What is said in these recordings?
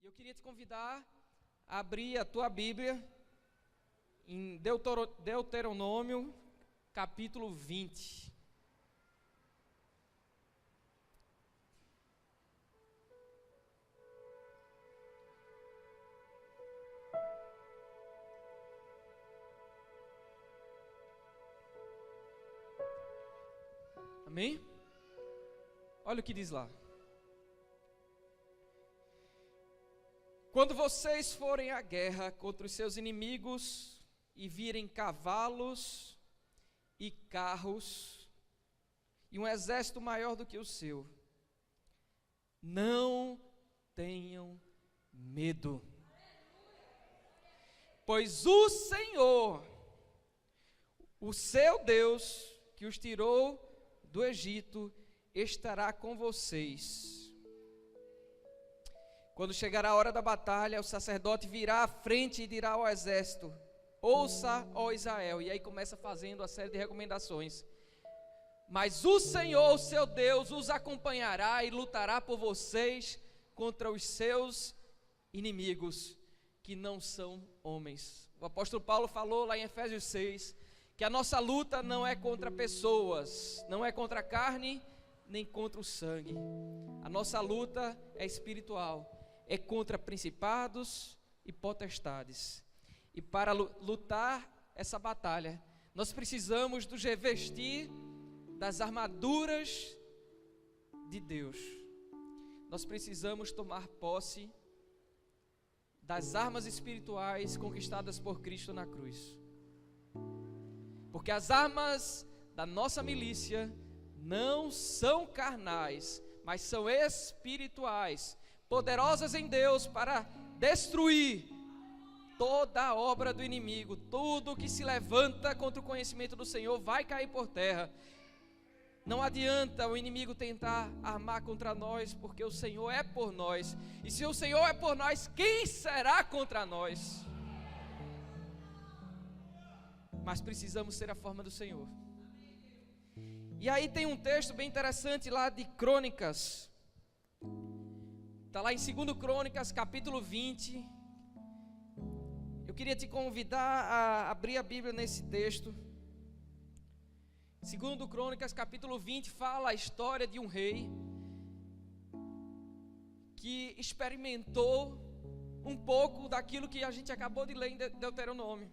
Eu queria te convidar a abrir a tua Bíblia em Deuteronômio, capítulo 20. Amém? Olha o que diz lá. Quando vocês forem à guerra contra os seus inimigos e virem cavalos e carros e um exército maior do que o seu, não tenham medo, pois o Senhor, o seu Deus, que os tirou do Egito, estará com vocês. Quando chegar a hora da batalha, o sacerdote virá à frente e dirá ao exército: ouça, ó Israel. E aí começa fazendo a série de recomendações. Mas o Senhor, o seu Deus, os acompanhará e lutará por vocês contra os seus inimigos, que não são homens. O apóstolo Paulo falou lá em Efésios 6, que a nossa luta não é contra pessoas, não é contra a carne, nem contra o sangue. A nossa luta é espiritual. É contra principados e potestades. E para lutar essa batalha, nós precisamos nos revestir das armaduras de Deus. Nós precisamos tomar posse das armas espirituais conquistadas por Cristo na cruz. Porque as armas da nossa milícia não são carnais, mas são espirituais, poderosas em Deus para destruir toda a obra do inimigo. Tudo que se levanta contra o conhecimento do Senhor vai cair por terra. Não adianta o inimigo tentar armar contra nós, porque o Senhor é por nós. E se o Senhor é por nós, quem será contra nós? Mas precisamos ser a forma do Senhor. E aí tem um texto bem interessante lá de Crônicas. Está lá em 2 Crônicas, capítulo 20. Eu queria te convidar a abrir a Bíblia nesse texto. 2 Crônicas, capítulo 20, fala a história de um rei que experimentou um pouco daquilo que a gente acabou de ler em Deuteronômio.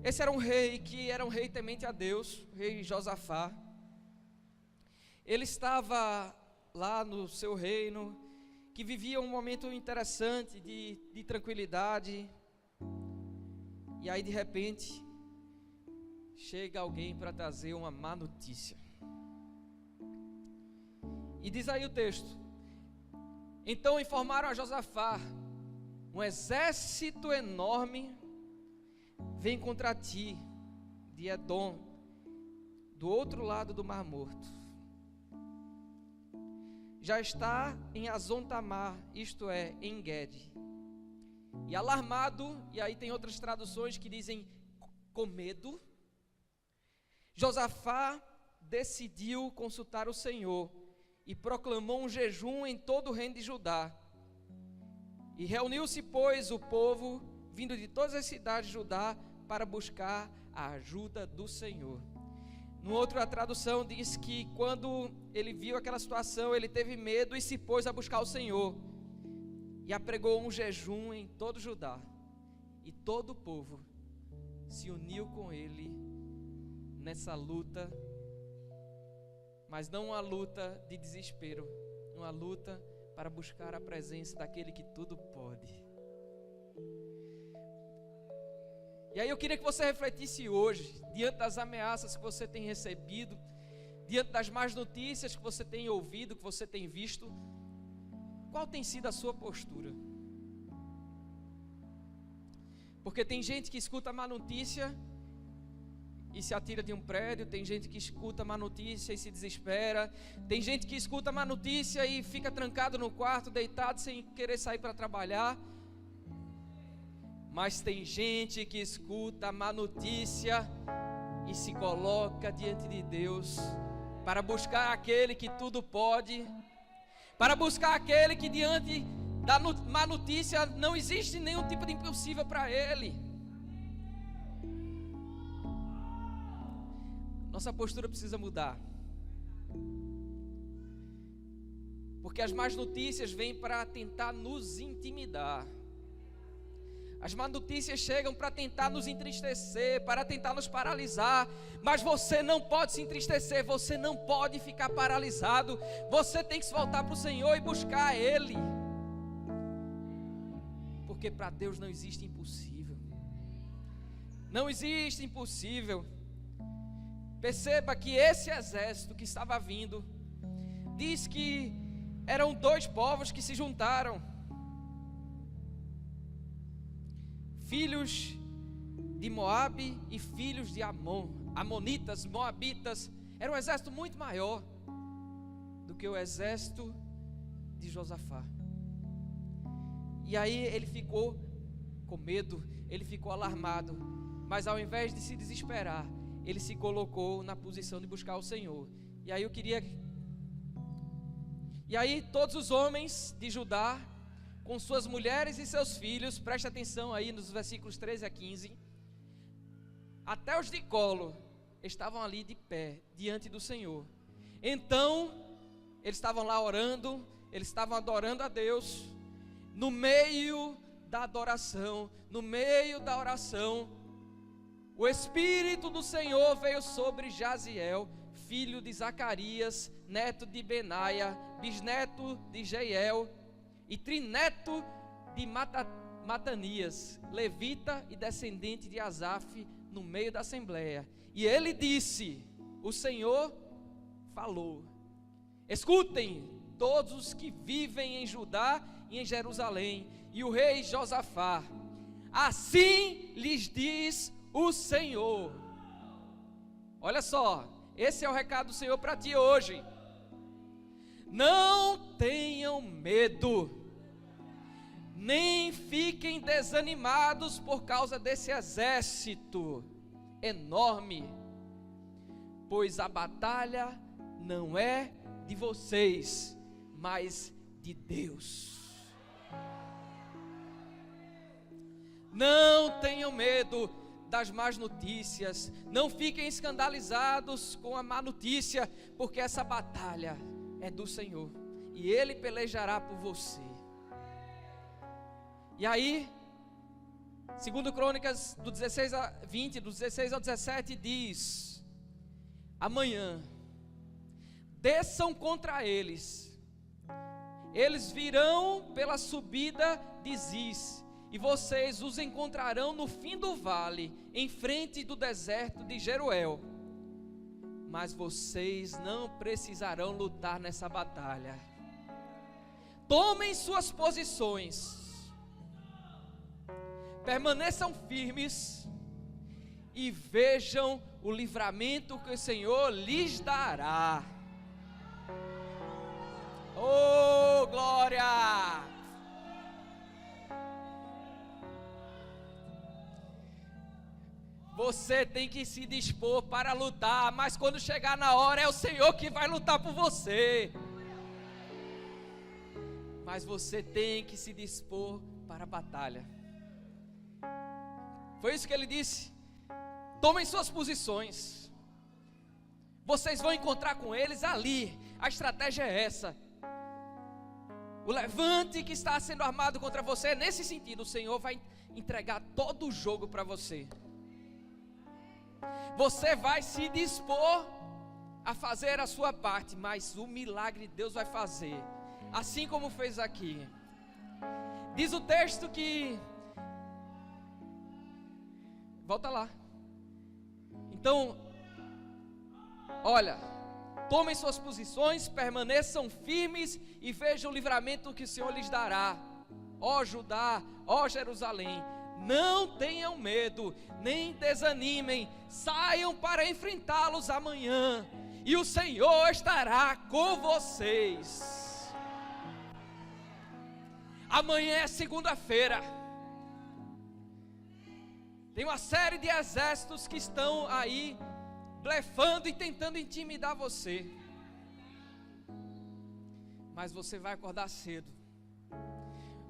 Esse era um rei que era um rei temente a Deus, o rei Josafá. Ele estava lá no seu reino, que vivia um momento interessante de tranquilidade. E aí de repente chega alguém para trazer uma má notícia. E diz aí o texto: então informaram a Josafá: um exército enorme vem contra ti, de Edom, do outro lado do Mar Morto. Já está em Azon-Tamar, isto é, em Gede. E alarmado, e aí tem outras traduções que dizem com medo, Josafá decidiu consultar o Senhor e proclamou um jejum em todo o reino de Judá. E reuniu-se, pois, o povo vindo de todas as cidades de Judá para buscar a ajuda do Senhor. Numa outra tradução diz que quando ele viu aquela situação, ele teve medo e se pôs a buscar o Senhor. E apregou um jejum em todo Judá. E todo o povo se uniu com ele nessa luta. Mas não uma luta de desespero, uma luta para buscar a presença daquele que tudo pode. E aí eu queria que você refletisse hoje, diante das ameaças que você tem recebido, diante das más notícias que você tem ouvido, que você tem visto, qual tem sido a sua postura? Porque tem gente que escuta a má notícia e se atira de um prédio, tem gente que escuta a má notícia e se desespera, tem gente que escuta a má notícia e fica trancado no quarto, deitado, sem querer sair para trabalhar. Mas tem gente que escuta a má notícia e se coloca diante de Deus para buscar aquele que tudo pode, para buscar aquele que diante da má notícia, não existe nenhum tipo de impossível para Ele. Nossa postura precisa mudar. Porque as más notícias vêm para tentar nos intimidar. As más notícias chegam para tentar nos entristecer, para tentar nos paralisar. Mas você não pode se entristecer, você não pode ficar paralisado. Você tem que se voltar para o Senhor e buscar Ele. Porque para Deus não existe impossível. Não existe impossível. Perceba que esse exército que estava vindo, diz que eram 2 povos que se juntaram. Filhos de Moabe e filhos de Amon. Amonitas, Moabitas. Era um exército muito maior do que o exército de Josafá. E aí ele ficou com medo, ele ficou alarmado. Mas ao invés de se desesperar, ele se colocou na posição de buscar o Senhor. E aí todos os homens de Judá, com suas mulheres e seus filhos, preste atenção aí nos versículos 13 a 15, até os de colo, estavam ali de pé, diante do Senhor. Então, eles estavam lá orando, eles estavam adorando a Deus. No meio da adoração, no meio da oração, o Espírito do Senhor veio sobre Jaziel, filho de Zacarias, neto de Benaia, bisneto de Jeiel e trineto de Matanias, levita e descendente de Asaf, no meio da assembleia. E ele disse: o Senhor falou. Escutem todos os que vivem em Judá e em Jerusalém, e o rei Josafá, assim lhes diz o Senhor. Olha só, esse é o recado do Senhor para ti hoje. Não tenham medo, nem fiquem desanimados por causa desse exército enorme, pois a batalha não é de vocês, mas de Deus. Não tenham medo das más notícias, não fiquem escandalizados com a má notícia, porque essa batalha é do Senhor, e Ele pelejará por você. E aí, segundo Crônicas, do 16 a 20, do 16 ao 17, diz: amanhã, desçam contra eles, eles virão pela subida de Ziz, e vocês os encontrarão no fim do vale, em frente do deserto de Jeruel. Mas vocês não precisarão lutar nessa batalha. Tomem suas posições, permaneçam firmes e vejam o livramento que o Senhor lhes dará. Oh, glória! Você tem que se dispor para lutar, mas quando chegar na hora é o Senhor que vai lutar por você. Mas você tem que se dispor para a batalha. Foi isso que ele disse. Tomem suas posições. Vocês vão encontrar com eles ali. A estratégia é essa. O levante que está sendo armado contra você, nesse sentido, o Senhor vai entregar todo o jogo para você. Você vai se dispor a fazer a sua parte, mas o milagre Deus vai fazer, assim como fez aqui. Diz o texto que... Volta lá. Então, olha, tomem suas posições, permaneçam firmes e vejam o livramento que o Senhor lhes dará. Ó Judá, ó Jerusalém, não tenham medo, nem desanimem, saiam para enfrentá-los amanhã, e o Senhor estará com vocês. Amanhã é segunda-feira. Tem uma série de exércitos que estão aí blefando e tentando intimidar você. Mas você vai acordar cedo.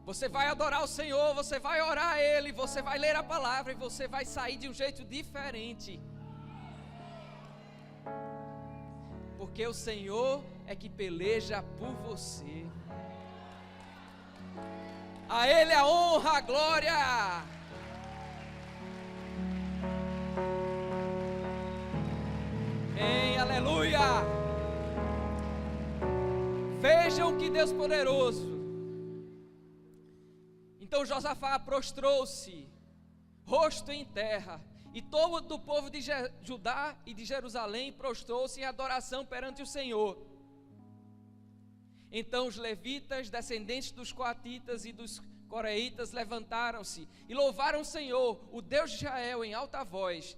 Você vai adorar o Senhor, você vai orar a Ele, você vai ler a palavra e você vai sair de um jeito diferente. Porque o Senhor é que peleja por você. A Ele a honra, a glória. Aleluia. Vejam que Deus poderoso. Então Josafá prostrou-se, rosto em terra, e todo o povo de Judá e de Jerusalém prostrou-se em adoração perante o Senhor. Então os levitas, descendentes dos coatitas e dos coreitas, levantaram-se e louvaram o Senhor, o Deus de Israel, em alta voz.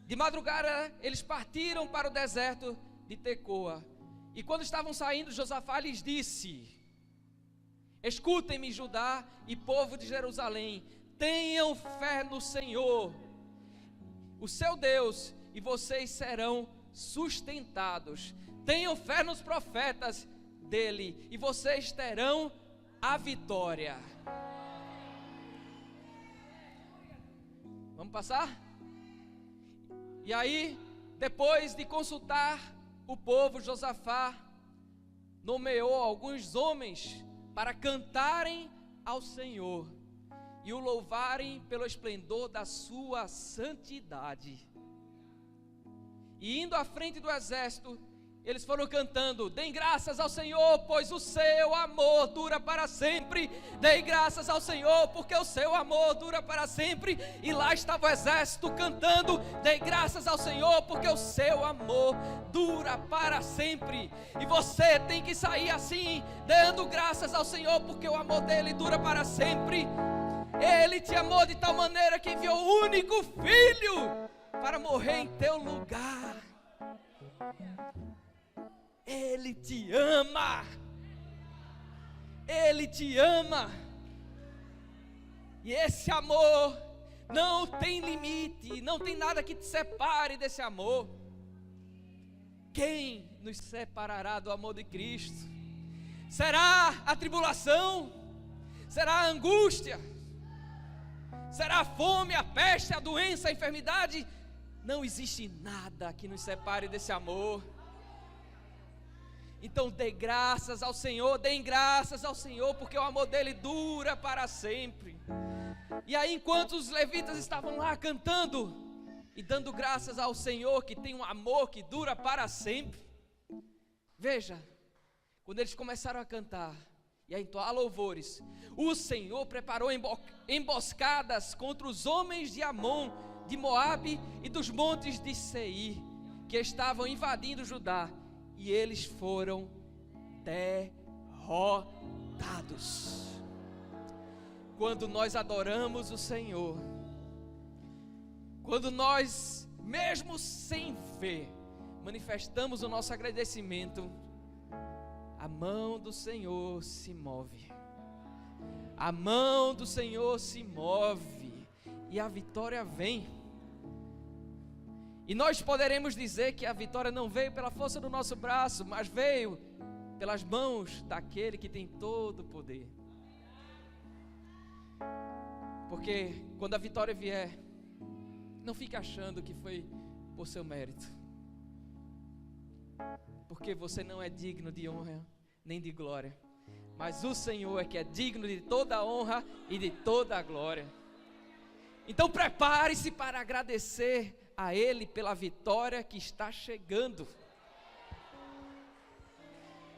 De madrugada eles partiram para o deserto de Tecoa. E quando estavam saindo, Josafá lhes disse: escutem-me, Judá e povo de Jerusalém, tenham fé no Senhor, o seu Deus, e vocês serão sustentados. Tenham fé nos profetas dele, e vocês terão a vitória. Vamos passar? E aí, depois de consultar o povo, Josafá nomeou alguns homens para cantarem ao Senhor e o louvarem pelo esplendor da sua santidade. E indo à frente do exército, eles foram cantando: deem graças ao Senhor, pois o seu amor dura para sempre. Deem graças ao Senhor, porque o seu amor dura para sempre. E lá estava o exército cantando: deem graças ao Senhor, porque o seu amor dura para sempre. E você tem que sair assim, dando graças ao Senhor, porque o amor dele dura para sempre. Ele te amou de tal maneira que enviou o único filho para morrer em teu lugar. Ele te ama. Ele te ama. E esse amor não tem limite, não tem nada que te separe desse amor. Quem nos separará do amor de Cristo? Será a tribulação? Será a angústia? Será a fome, a peste, a doença, a enfermidade? Não existe nada que nos separe desse amor. Então dê graças ao Senhor, deem graças ao Senhor, porque o amor dele dura para sempre. E aí, enquanto os levitas estavam lá cantando e dando graças ao Senhor, que tem um amor que dura para sempre, veja, quando eles começaram a cantar e a entoar louvores, o Senhor preparou emboscadas contra os homens de Amon, de Moabe e dos montes de Seir, que estavam invadindo Judá. E eles foram derrotados. Quando nós adoramos o Senhor, quando nós, mesmo sem ver, manifestamos o nosso agradecimento, a mão do Senhor se move. A mão do Senhor se move e a vitória vem. E nós poderemos dizer que a vitória não veio pela força do nosso braço, mas veio pelas mãos daquele que tem todo o poder. Porque quando a vitória vier, não fique achando que foi por seu mérito. Porque você não é digno de honra nem de glória. Mas o Senhor é que é digno de toda a honra e de toda a glória. Então prepare-se para agradecer a Ele pela vitória que está chegando.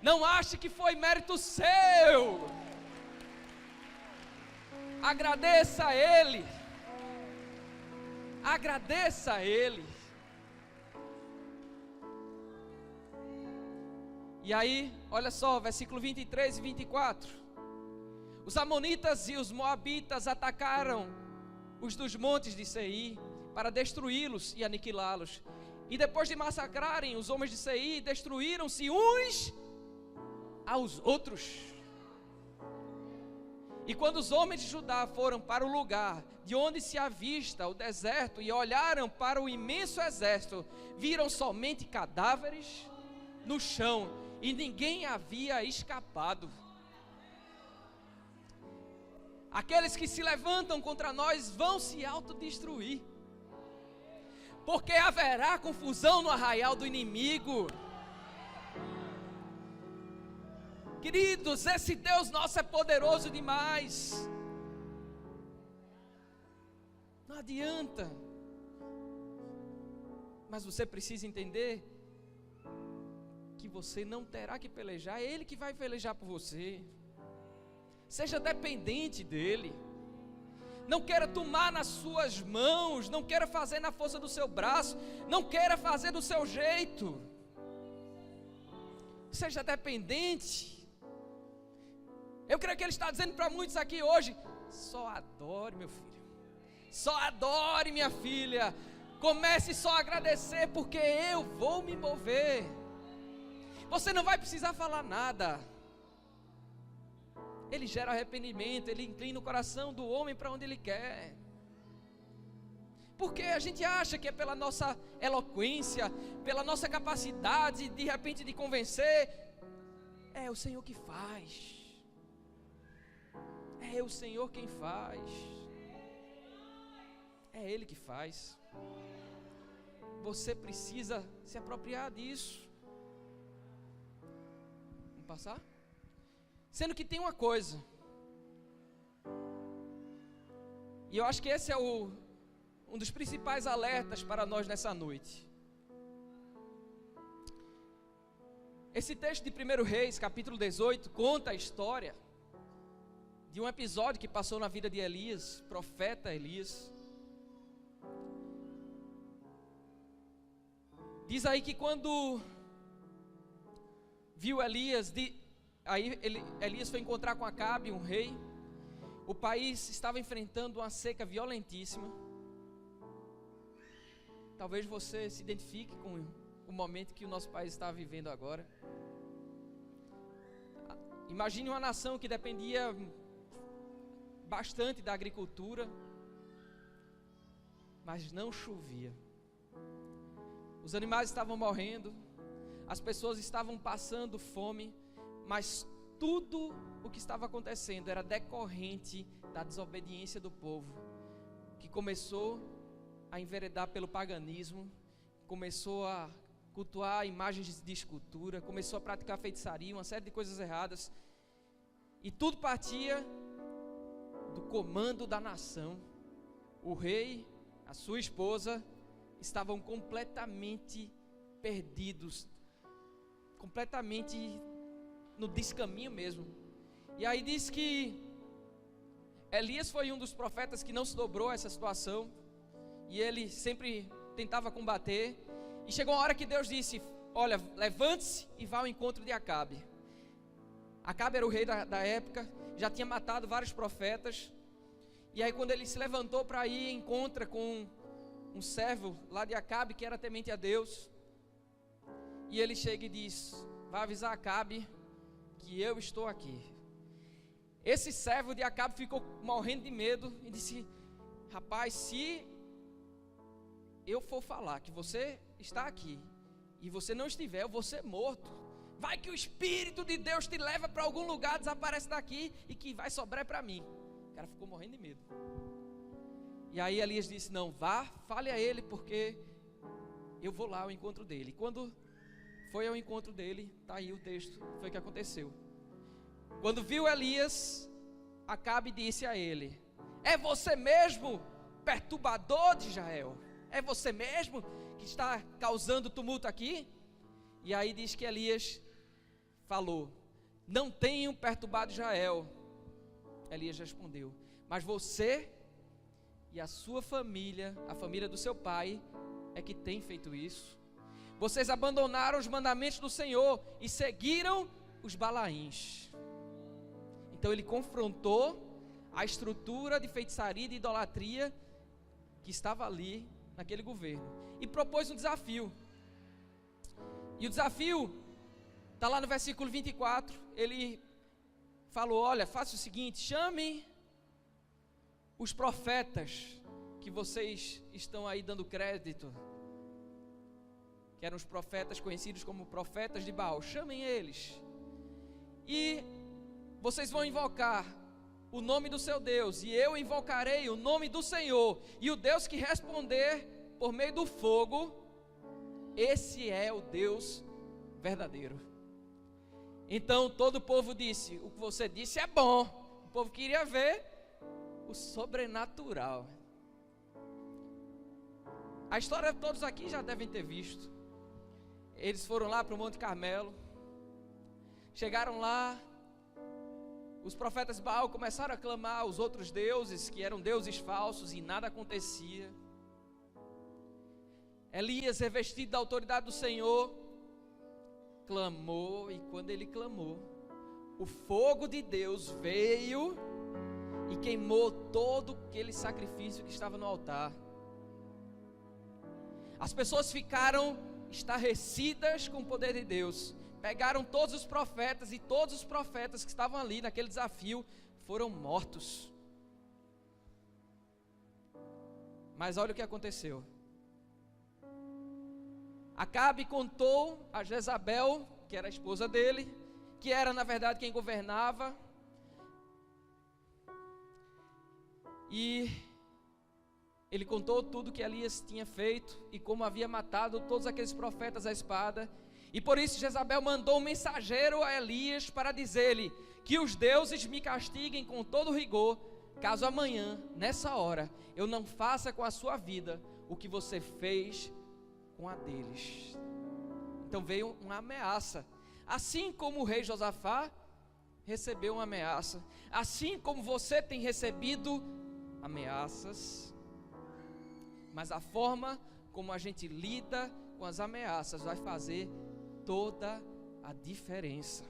Não ache que foi mérito seu. Agradeça a Ele. Agradeça a Ele. E aí, olha só, versículo 23 e 24. Os amonitas e os moabitas atacaram os dos montes de Seir para destruí-los e aniquilá-los. E depois de massacrarem os homens de Seir, destruíram-se uns aos outros. E quando os homens de Judá foram para o lugar de onde se avista o deserto e olharam para o imenso exército, viram somente cadáveres no chão e ninguém havia escapado. Aqueles que se levantam contra nós vão se autodestruir, porque haverá confusão no arraial do inimigo. Queridos, esse Deus nosso é poderoso demais. Não adianta. Mas você precisa entender que você não terá que pelejar, é Ele que vai pelejar por você. Seja dependente dEle. Não queira tomar nas suas mãos, não queira fazer na força do seu braço, não queira fazer do seu jeito. Seja dependente. Eu creio que Ele está dizendo para muitos aqui hoje: só adore, meu filho. Só adore, minha filha. Comece só a agradecer, porque eu vou me mover. Você não vai precisar falar nada. Ele gera arrependimento, Ele inclina o coração do homem para onde Ele quer. Porque a gente acha que é pela nossa eloquência, pela nossa capacidade de repente de convencer. É o Senhor que faz. É o Senhor quem faz. É Ele que faz. Você precisa se apropriar disso. Vamos passar? Sendo que tem uma coisa, e eu acho que esse é um dos principais alertas para nós nessa noite. Esse texto de 1 Reis, capítulo 18, conta a história de um episódio que passou na vida de Elias, profeta Elias. Diz aí que quando viu Elias, Elias foi encontrar com Acabe, um rei. O país estava enfrentando uma seca violentíssima. Talvez você se identifique com o momento que o nosso país está vivendo agora. Imagine uma nação que dependia bastante da agricultura, mas não chovia. Os animais estavam morrendo, as pessoas estavam passando fome, mas tudo o que estava acontecendo era decorrente da desobediência do povo, que começou a enveredar pelo paganismo, começou a cultuar imagens de escultura, começou a praticar feitiçaria, uma série de coisas erradas, e tudo partia do comando da nação. O rei, a sua esposa, estavam completamente perdidos, completamente no descaminho mesmo. E aí diz que Elias foi um dos profetas que não se dobrou a essa situação, e ele sempre tentava combater, e chegou uma hora que Deus disse: olha, levante-se e vá ao encontro de Acabe. Acabe era o rei da época, já tinha matado vários profetas, e aí quando ele se levantou para ir, encontra com um servo lá de Acabe, que era temente a Deus, e ele chega e diz: vai avisar Acabe que eu estou aqui. Esse servo de Acabe ficou morrendo de medo e disse: rapaz, se eu for falar que você está aqui e você não estiver, eu vou ser morto. Vai que o Espírito de Deus te leva para algum lugar, desaparece daqui e que vai sobrar para mim. O cara ficou morrendo de medo. E aí Elias disse: não, vá, fale a ele, porque eu vou lá ao encontro dele. E quando foi ao encontro dele, está aí o texto, foi o que aconteceu. Quando viu Elias, Acabe disse a ele: é você mesmo, perturbador de Israel? É você mesmo que está causando tumulto aqui? E aí diz que Elias falou: não tenho perturbado Israel. Elias respondeu: mas você e a sua família, a família do seu pai, é que tem feito isso. Vocês abandonaram os mandamentos do Senhor e seguiram os Balaíns. Então ele confrontou a estrutura de feitiçaria e de idolatria que estava ali naquele governo, e propôs um desafio. E o desafio está lá no versículo 24. Ele falou: olha, faça o seguinte, chame os profetas que vocês estão aí dando crédito, que eram os profetas conhecidos como profetas de Baal. Chamem eles, e vocês vão invocar o nome do seu Deus, e eu invocarei o nome do Senhor, e o Deus que responder por meio do fogo, esse é o Deus verdadeiro. Então todo o povo disse: o que você disse é bom. O povo queria ver o sobrenatural. A história todos aqui já devem ter visto. Eles foram lá para o Monte Carmelo, chegaram lá, os profetas de Baal começaram a clamar aos outros deuses, que eram deuses falsos, e nada acontecia. Elias, revestido da autoridade do Senhor, clamou, e quando ele clamou, o fogo de Deus veio e queimou todo aquele sacrifício que estava no altar. As pessoas ficaram estarrecidas com o poder de Deus. Pegaram todos os profetas, e todos os profetas que estavam ali naquele desafio foram mortos. Mas olha o que aconteceu. Acabe contou a Jezabel, que era a esposa dele, que era na verdade quem governava, e ele contou tudo que Elias tinha feito e como havia matado todos aqueles profetas à espada. E por isso Jezabel mandou um mensageiro a Elias para dizer-lhe que os deuses me castiguem com todo rigor, caso amanhã, nessa hora, eu não faça com a sua vida o que você fez com a deles. Então veio uma ameaça. Assim como o rei Josafá recebeu uma ameaça, assim como você tem recebido ameaças, mas a forma como a gente lida com as ameaças vai fazer toda a diferença.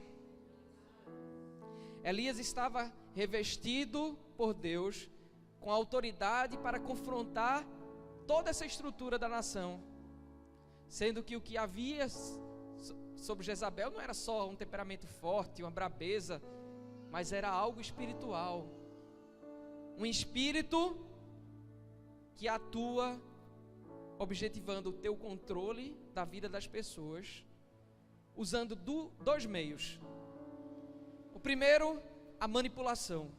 Elias estava revestido por Deus com autoridade para confrontar toda essa estrutura da nação, sendo que o que havia sobre Jezabel não era só um temperamento forte, uma brabeza, mas era algo espiritual, um espírito que atua objetivando o teu controle da vida das pessoas, usando dois meios. O primeiro, a manipulação,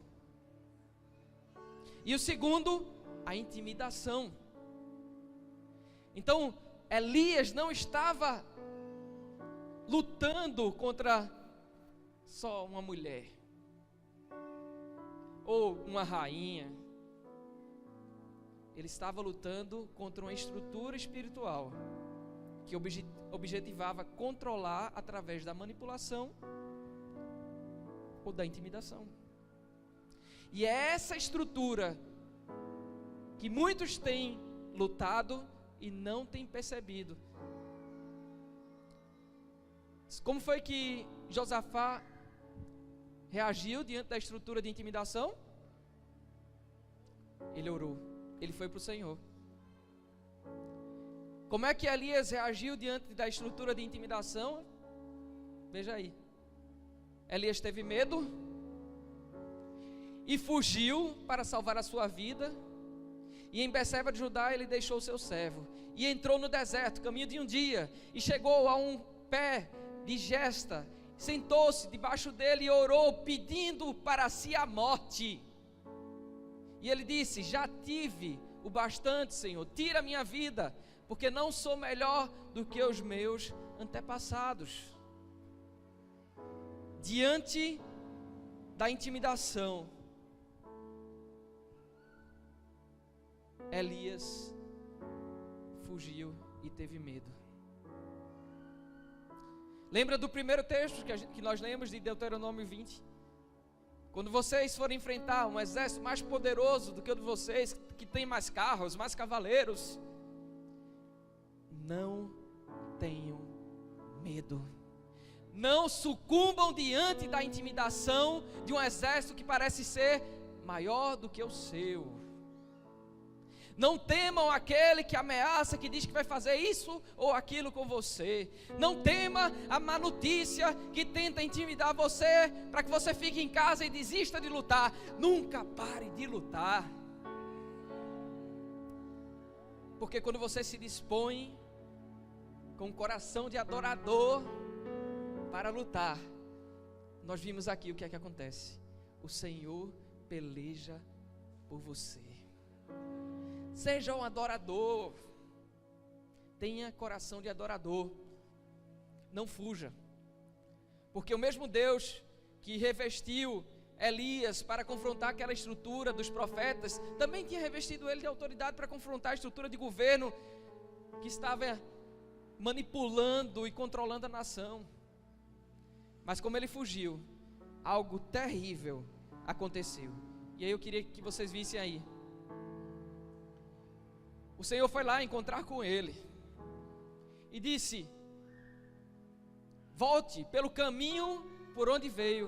e o segundo, a intimidação. Então Elias não estava lutando contra só uma mulher ou uma rainha. Ele estava lutando contra uma estrutura espiritual que objetivava controlar através da manipulação ou da intimidação. E é essa estrutura que muitos têm lutado e não têm percebido. Como foi que Josafá reagiu diante da estrutura de intimidação? Ele orou, ele foi para o Senhor. Como é que Elias reagiu diante da estrutura de intimidação? Veja aí. Elias teve medo e fugiu para salvar a sua vida. E em Beceba de Judá ele deixou o seu servo e entrou no deserto, caminho de um dia, e chegou a um pé de gesta, sentou-se debaixo dele e orou, pedindo para si a morte. E ele disse: já tive o bastante, Senhor, tira a minha vida, porque não sou melhor do que os meus antepassados. Diante da intimidação, Elias fugiu e teve medo. Lembra do primeiro texto que nós lemos de Deuteronômio 20? Quando vocês forem enfrentar um exército mais poderoso do que o de vocês, que tem mais carros, mais cavaleiros, não tenham medo. Não sucumbam diante da intimidação de um exército que parece ser maior do que o seu. Não temam aquele que ameaça, que diz que vai fazer isso ou aquilo com você. Não tema a má notícia que tenta intimidar você para que você fique em casa e desista de lutar. Nunca pare de lutar. Porque quando você se dispõe com um coração de adorador para lutar, nós vimos aqui o que é que acontece. O Senhor peleja por você. Seja um adorador. Tenha coração de adorador. Não fuja. Porque o mesmo Deus que revestiu Elias para confrontar aquela estrutura dos profetas, também tinha revestido ele de autoridade para confrontar a estrutura de governo que estava manipulando e controlando a nação. Mas como ele fugiu, algo terrível aconteceu. E aí eu queria que vocês vissem aí. O Senhor foi lá encontrar com ele e disse: volte pelo caminho por onde veio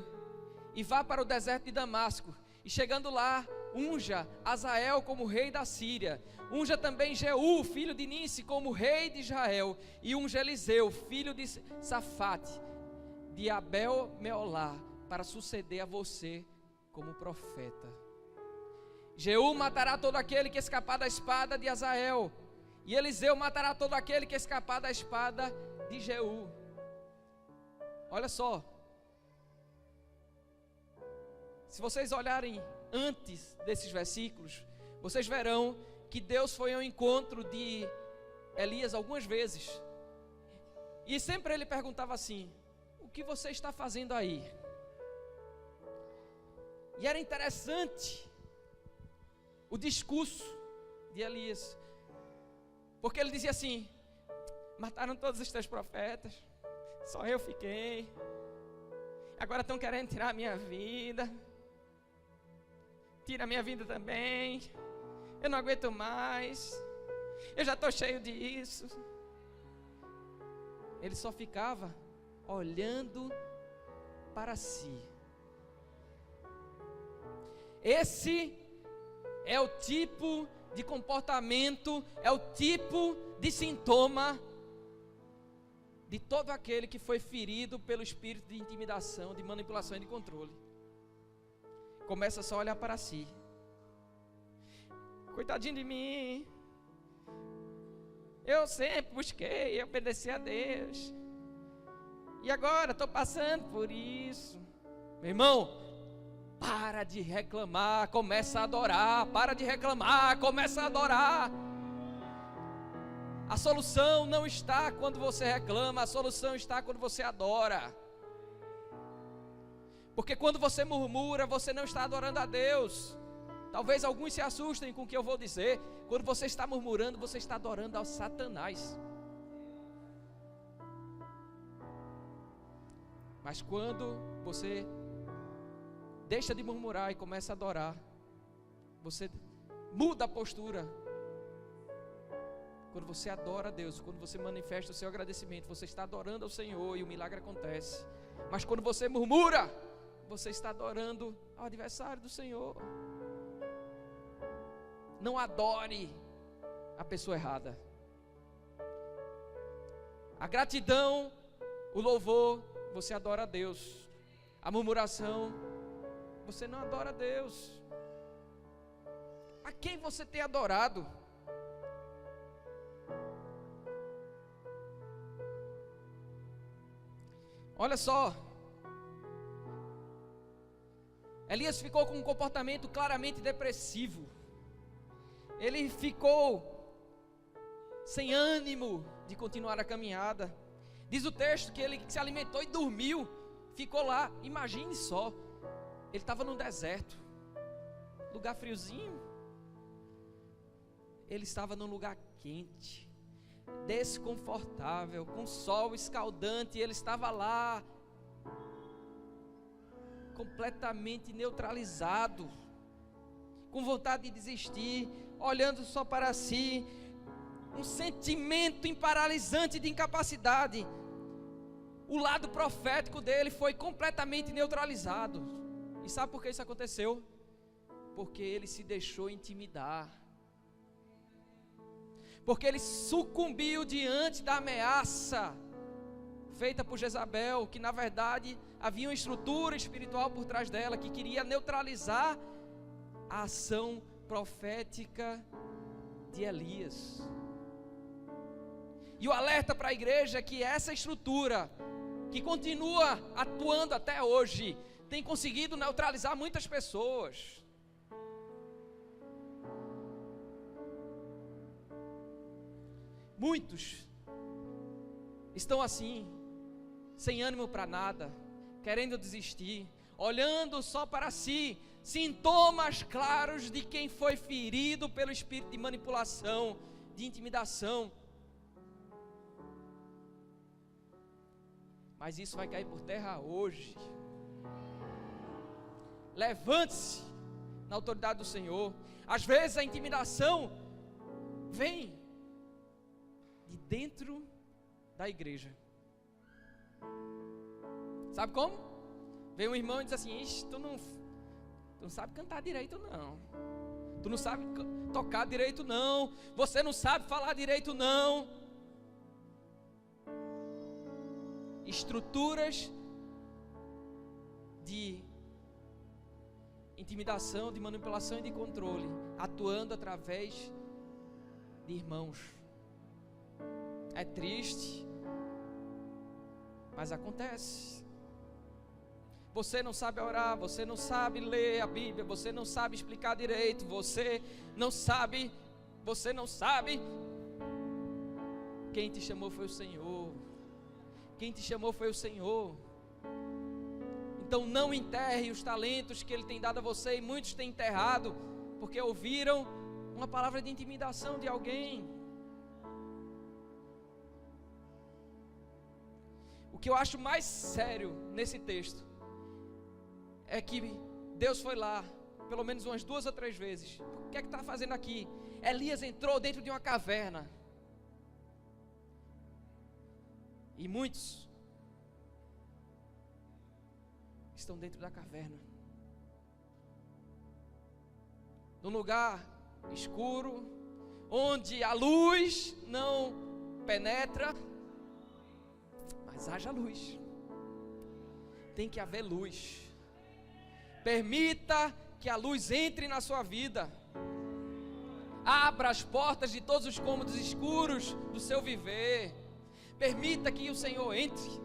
e vá para o deserto de Damasco, e chegando lá, unja Azael como rei da Síria, unja também Jeú, filho de Nínive, como rei de Israel, e unja Eliseu, filho de Safate, de Abel-Meolá, para suceder a você como profeta. Jeú matará todo aquele que escapar da espada de Azael, e Eliseu matará todo aquele que escapar da espada de Jeú. Olha só, se vocês olharem antes desses versículos, vocês verão que Deus foi ao encontro de Elias algumas vezes, e sempre ele perguntava assim: o que você está fazendo aí? E era interessante o discurso de Elias, porque ele dizia assim: mataram todos os teus profetas, só eu fiquei, agora estão querendo tirar a minha vida, tira a minha vida também, eu não aguento mais, eu já estou cheio disso. Ele só ficava olhando para si. Esse é o tipo de comportamento, é o tipo de sintoma de todo aquele que foi ferido pelo espírito de intimidação, de manipulação e de controle. Começa só a olhar para si. Coitadinho de mim, eu sempre busquei obedecer a Deus, e agora estou passando por isso. Meu irmão, para de reclamar, começa a adorar. Para de reclamar, começa a adorar. A solução não está quando você reclama, a solução está quando você adora. Porque quando você murmura, você não está adorando a Deus. Talvez alguns se assustem com o que eu vou dizer. Quando você está murmurando, você está adorando ao Satanás. Mas quando você deixa de murmurar e começa a adorar, você muda a postura. Quando você adora a Deus, quando você manifesta o seu agradecimento, você está adorando ao Senhor e o milagre acontece. Mas quando você murmura, você está adorando ao adversário do Senhor. Não adore a pessoa errada. A gratidão, o louvor, você adora a Deus. A murmuração, você não adora a Deus. A quem você tem adorado? Olha só, Elias ficou com um comportamento claramente depressivo. Ele ficou sem ânimo de continuar a caminhada. Diz o texto que ele se alimentou e dormiu, ficou lá. Imagine só, ele estava no deserto, lugar friozinho. Ele estava num lugar quente, desconfortável, com sol escaldante, e ele estava lá, completamente neutralizado, com vontade de desistir, olhando só para si, um sentimento paralisante de incapacidade. O lado profético dele foi completamente neutralizado. E sabe por que isso aconteceu? Porque ele se deixou intimidar. Porque ele sucumbiu diante da ameaça feita por Jezabel, que na verdade havia uma estrutura espiritual por trás dela, que queria neutralizar a ação profética de Elias. E o alerta para a igreja é que essa estrutura, que continua atuando até hoje, tem conseguido neutralizar muitas pessoas. Muitos estão assim, sem ânimo para nada, querendo desistir, olhando só para si, sintomas claros de quem foi ferido pelo espírito de manipulação, de intimidação. Mas isso vai cair por terra hoje. Levante-se na autoridade do Senhor. Às vezes a intimidação vem de dentro da igreja. Sabe como? Vem um irmão e diz assim: Ixi, tu não sabe cantar direito não, tu não sabe tocar direito não, você não sabe falar direito não. Estruturas de intimidação, de manipulação e de controle, atuando através de irmãos. É triste, mas acontece. Você não sabe orar, você não sabe ler a Bíblia, você não sabe explicar direito, você não sabe. Quem te chamou foi o Senhor. Quem te chamou foi o Senhor. Então não enterre os talentos que Ele tem dado a você. E muitos têm enterrado porque ouviram uma palavra de intimidação de alguém. O que eu acho mais sério nesse texto é que Deus foi lá pelo menos umas 2 ou 3 vezes. O que é que está fazendo aqui? Elias entrou dentro de uma caverna. E muitos estão dentro da caverna, num lugar escuro, onde a luz não penetra, mas haja luz. Tem que haver luz. Permita que a luz entre na sua vida. Abra as portas de todos os cômodos escuros do seu viver. Permita que o Senhor entre.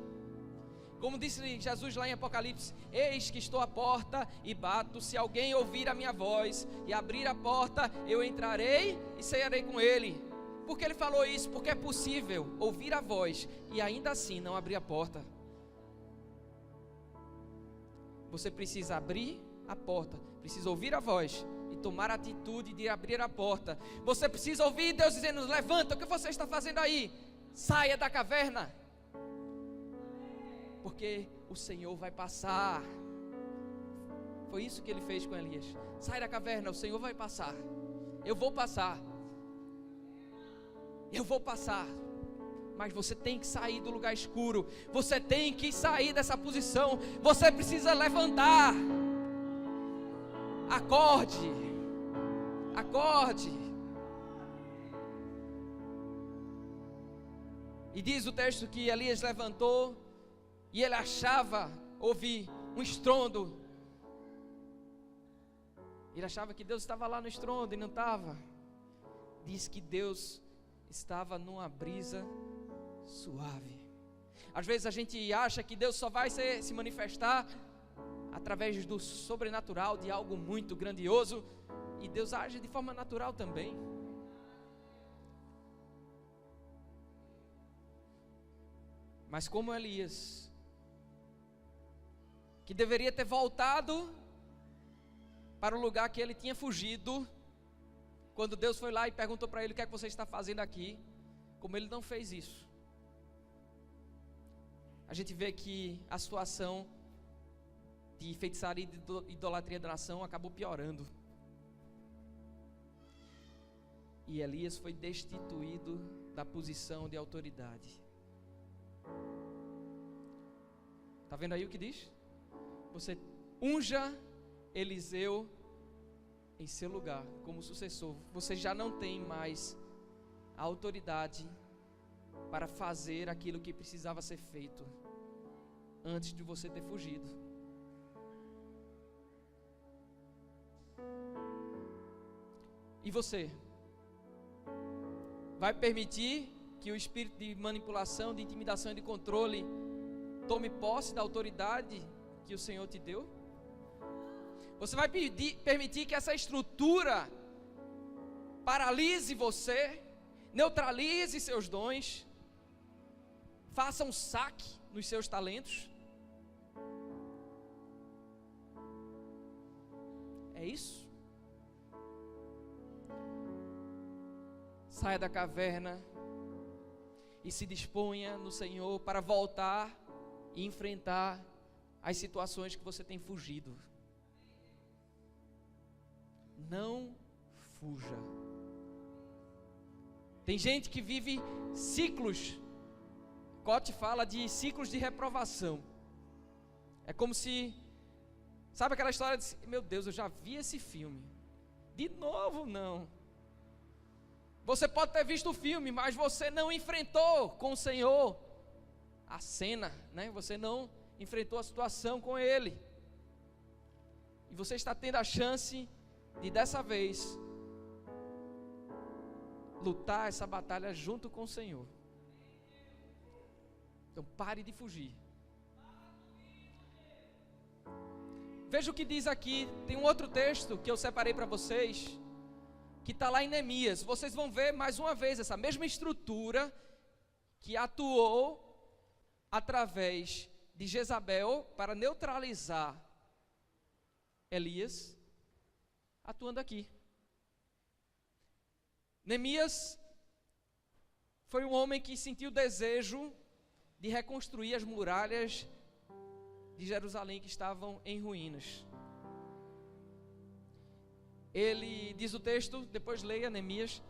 Como disse Jesus lá em Apocalipse: eis que estou à porta e bato. Se alguém ouvir a minha voz e abrir a porta, eu entrarei e cearei com ele. Por que ele falou isso? Porque é possível ouvir a voz e ainda assim não abrir a porta. Você precisa abrir a porta, precisa ouvir a voz e tomar a atitude de abrir a porta. Você precisa ouvir Deus dizendo: levanta, o que você está fazendo aí? Saia da caverna, porque o Senhor vai passar. Foi isso que ele fez com Elias. Sai da caverna, o Senhor vai passar. Eu vou passar. Eu vou passar. Mas você tem que sair do lugar escuro. Você tem que sair dessa posição. Você precisa levantar. Acorde. Acorde. E diz o texto que Elias levantou e ele achava ouvir um estrondo. Ele achava que Deus estava lá no estrondo e não estava. Diz que Deus estava numa brisa suave. Às vezes a gente acha que Deus só vai se manifestar através do sobrenatural, de algo muito grandioso, e Deus age de forma natural também. Mas como Elias, que deveria ter voltado para o lugar que ele tinha fugido, quando Deus foi lá e perguntou para ele: o que é que você está fazendo aqui? Como ele não fez isso, a gente vê que a situação de feitiçaria e de idolatria da nação acabou piorando. E Elias foi destituído da posição de autoridade. Está vendo aí o que diz? Você unja Eliseu em seu lugar como sucessor. Você já não tem mais a autoridade para fazer aquilo que precisava ser feito antes de você ter fugido. E você vai permitir que o espírito de manipulação, de intimidação e de controle tome posse da autoridade que o Senhor te deu? Você vai permitir que essa estrutura paralise você, neutralize seus dons, faça um saque nos seus talentos. É isso? Saia da caverna e se disponha no Senhor para voltar e enfrentar as situações que você tem fugido. Não fuja. Tem gente que vive ciclos. Cote fala de ciclos de reprovação. É como se, sabe aquela história de, meu Deus, eu já vi esse filme. De novo, não. Você pode ter visto o filme, mas você não enfrentou com o Senhor a cena, né? Você não enfrentou a situação com Ele. E você está tendo a chance de, dessa vez, lutar essa batalha junto com o Senhor. Então pare de fugir. Veja o que diz aqui. Tem um outro texto que eu separei para vocês, que está lá em Neemias. Vocês vão ver mais uma vez essa mesma estrutura que atuou através de Jezabel para neutralizar Elias, atuando aqui. Neemias foi um homem que sentiu desejo de reconstruir as muralhas de Jerusalém que estavam em ruínas. Ele, diz o texto, depois leia Neemias,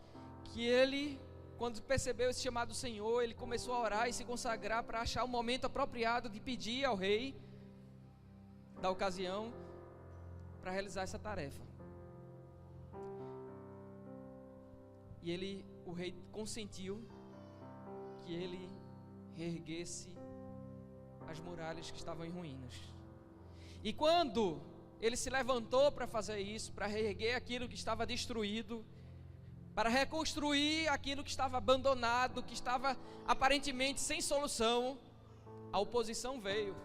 que ele, quando percebeu esse chamado do Senhor, ele começou a orar e se consagrar para achar o momento apropriado de pedir ao rei da ocasião para realizar essa tarefa. E o rei consentiu que ele reerguesse as muralhas que estavam em ruínas. E quando ele se levantou para fazer isso, para reerguer aquilo que estava destruído, para reconstruir aquilo que estava abandonado, que estava aparentemente sem solução, a oposição veio.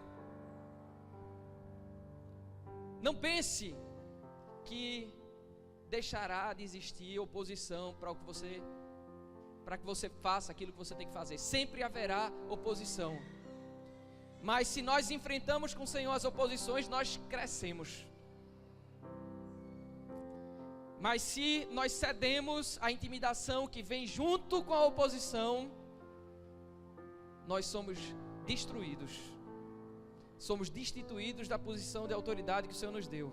Não pense que deixará de existir oposição para que você faça aquilo que você tem que fazer. Sempre haverá oposição. Mas se nós enfrentamos com o Senhor as oposições, nós crescemos. Mas se nós cedemos à intimidação que vem junto com a oposição, nós somos destruídos. Somos destituídos da posição de autoridade que o Senhor nos deu.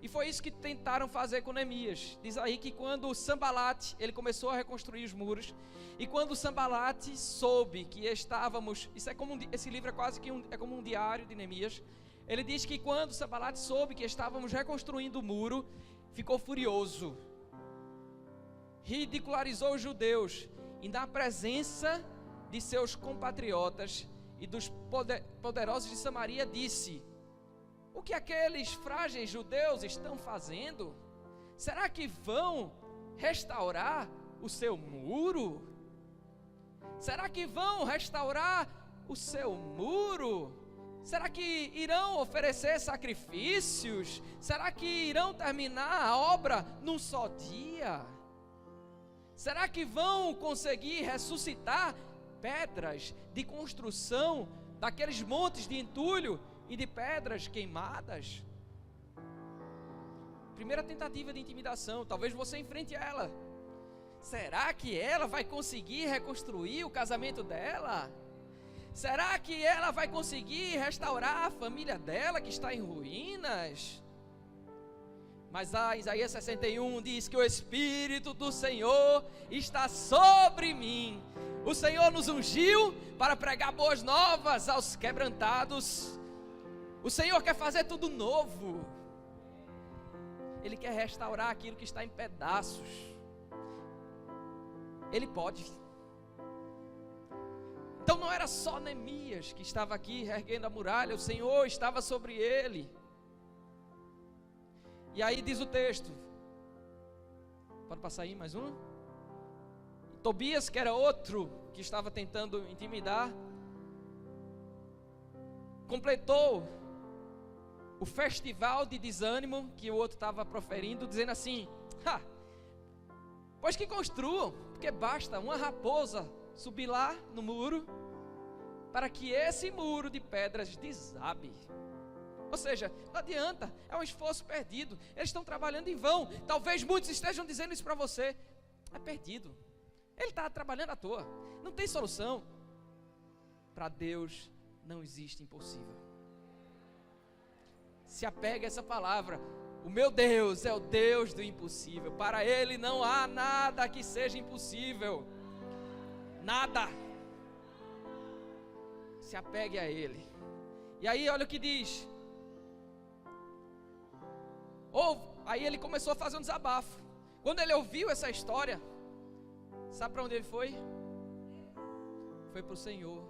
E foi isso que tentaram fazer com Neemias. Diz aí que quando Sambalate, ele começou a reconstruir os muros, e quando Sambalate soube que estávamos, esse livro é quase que é como um diário de Neemias. Ele diz que quando Sambalate soube que estávamos reconstruindo o muro, ficou furioso, ridicularizou os judeus, e na presença de seus compatriotas e dos poderosos de Samaria disse: o que aqueles frágeis judeus estão fazendo? Será que vão restaurar o seu muro? Será que vão restaurar o seu muro? Será que irão oferecer sacrifícios? Será que irão terminar a obra num só dia? Será que vão conseguir ressuscitar pedras de construção daqueles montes de entulho e de pedras queimadas? Primeira tentativa de intimidação, talvez você enfrente ela. Será que ela vai conseguir reconstruir o casamento dela? Será que ela vai conseguir restaurar a família dela que está em ruínas? Mas Isaías 61 diz que o Espírito do Senhor está sobre mim. O Senhor nos ungiu para pregar boas novas aos quebrantados. O Senhor quer fazer tudo novo. Ele quer restaurar aquilo que está em pedaços. Ele pode. Então não era só Neemias que estava aqui erguendo a muralha, o Senhor estava sobre ele. E aí diz o texto, pode passar aí mais um? Tobias, que era outro que estava tentando intimidar, completou o festival de desânimo que o outro estava proferindo, dizendo assim: Pois que construam, porque basta uma raposa subir lá no muro, para que esse muro de pedras desabe. Ou seja, não adianta, é um esforço perdido, eles estão trabalhando em vão. Talvez muitos estejam dizendo isso para você, é perdido, ele está trabalhando à toa, não tem solução. Para Deus não existe impossível. Se apegue a essa palavra, o meu Deus é o Deus do impossível, para Ele não há nada que seja impossível, nada. Se apegue a Ele. E aí olha o que diz. Aí ele começou a fazer um desabafo. Quando ele ouviu essa história, sabe para onde ele foi? Foi para o Senhor.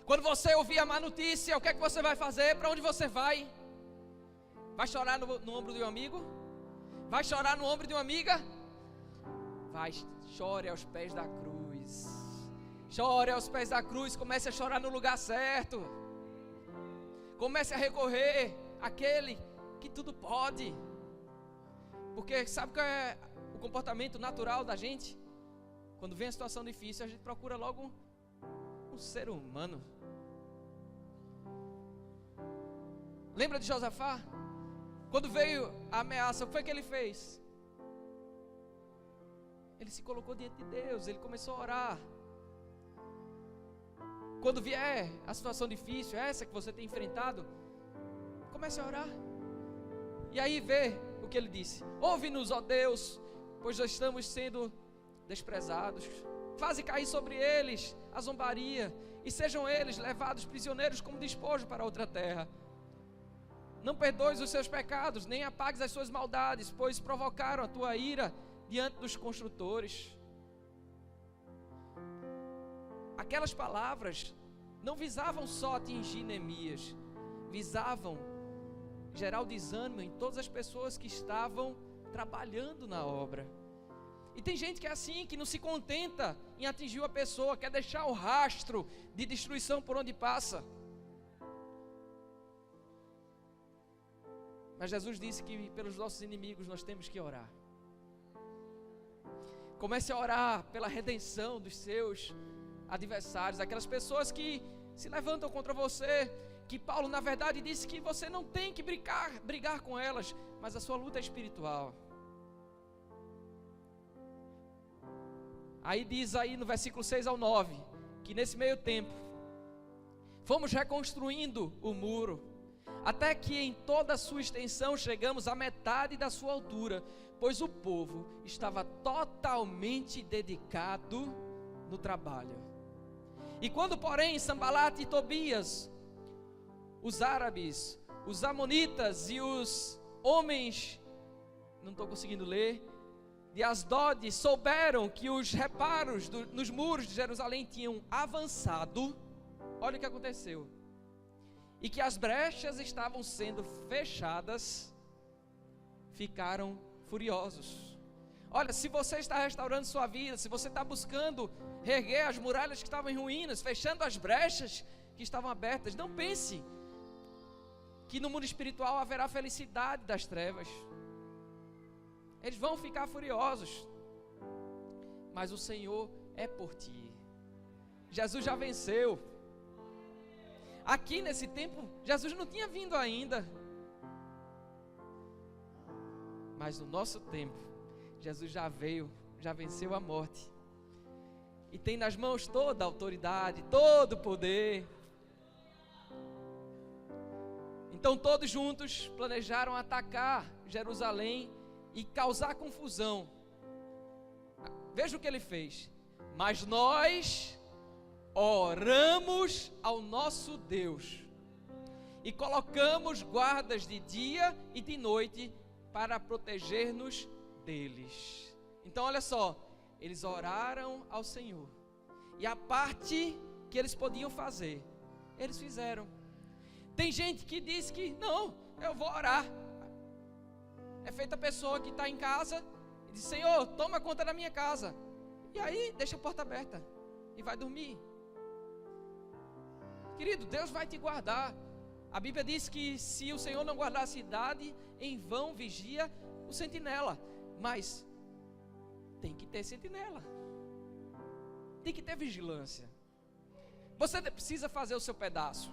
Quando você ouvir a má notícia, o que é que você vai fazer? Para onde você vai? Vai chorar no ombro de um amigo? Vai chorar no ombro de uma amiga? Vai, chore aos pés da cruz. Chore aos pés da cruz, comece a chorar no lugar certo. Comece a recorrer àquele que tudo pode. Porque sabe qual é o comportamento natural da gente? Quando vem a situação difícil, a gente procura logo um ser humano. Lembra de Josafá? Quando veio a ameaça, o que foi que ele fez? Ele se colocou diante de Deus, ele começou a orar. Quando vier a situação difícil, essa que você tem enfrentado, comece a orar. E aí vê o que ele disse: ouve-nos, ó Deus, pois já estamos sendo desprezados. Faze cair sobre eles a zombaria, e sejam eles levados prisioneiros como despojo para outra terra. Não perdoes os seus pecados, nem apagues as suas maldades, pois provocaram a tua ira diante dos construtores. Aquelas palavras não visavam só atingir Neemias, visavam gerar o desânimo em todas as pessoas que estavam trabalhando na obra. E tem gente que é assim, que não se contenta em atingir uma pessoa, quer deixar o rastro de destruição por onde passa. Mas Jesus disse que pelos nossos inimigos nós temos que orar. Comece a orar pela redenção dos seus adversários, aquelas pessoas que se levantam contra você, que Paulo na verdade disse que você não tem que brigar com elas, mas a sua luta é espiritual. Aí diz aí no versículo 6 ao 9, que nesse meio tempo, fomos reconstruindo o muro, até que em toda a sua extensão chegamos à metade da sua altura, pois o povo estava totalmente dedicado no trabalho. E quando porém Sambalate e Tobias, os árabes, os amonitas e os homens, não estou conseguindo ler, de Asdod, souberam que os reparos nos muros de Jerusalém tinham avançado, olha o que aconteceu, e que as brechas estavam sendo fechadas, ficaram furiosos. Olha, se você está restaurando sua vida, se você está buscando reerguer as muralhas que estavam em ruínas, fechando as brechas que estavam abertas, não pense que no mundo espiritual haverá felicidade das trevas. Eles vão ficar furiosos, mas o Senhor é por ti. Jesus já venceu. Aqui nesse tempo, Jesus não tinha vindo ainda, mas no nosso tempo, Jesus já veio, já venceu a morte, e tem nas mãos toda a autoridade, todo o poder. Então todos juntos planejaram atacar Jerusalém e causar confusão. Veja o que ele fez: mas nós oramos ao nosso Deus e colocamos guardas de dia e de noite para proteger-nos deles. Então olha só, eles oraram ao Senhor, e a parte que eles podiam fazer, eles fizeram. Tem gente que diz que não, eu vou orar. É feita a pessoa que está em casa e diz: Senhor, toma conta da minha casa, e aí deixa a porta aberta e vai dormir. Querido, Deus vai te guardar. A Bíblia diz que se o Senhor não guardar a cidade, em vão vigia o sentinela. Mas tem que ter sentinela. Tem que ter vigilância. Você precisa fazer o seu pedaço.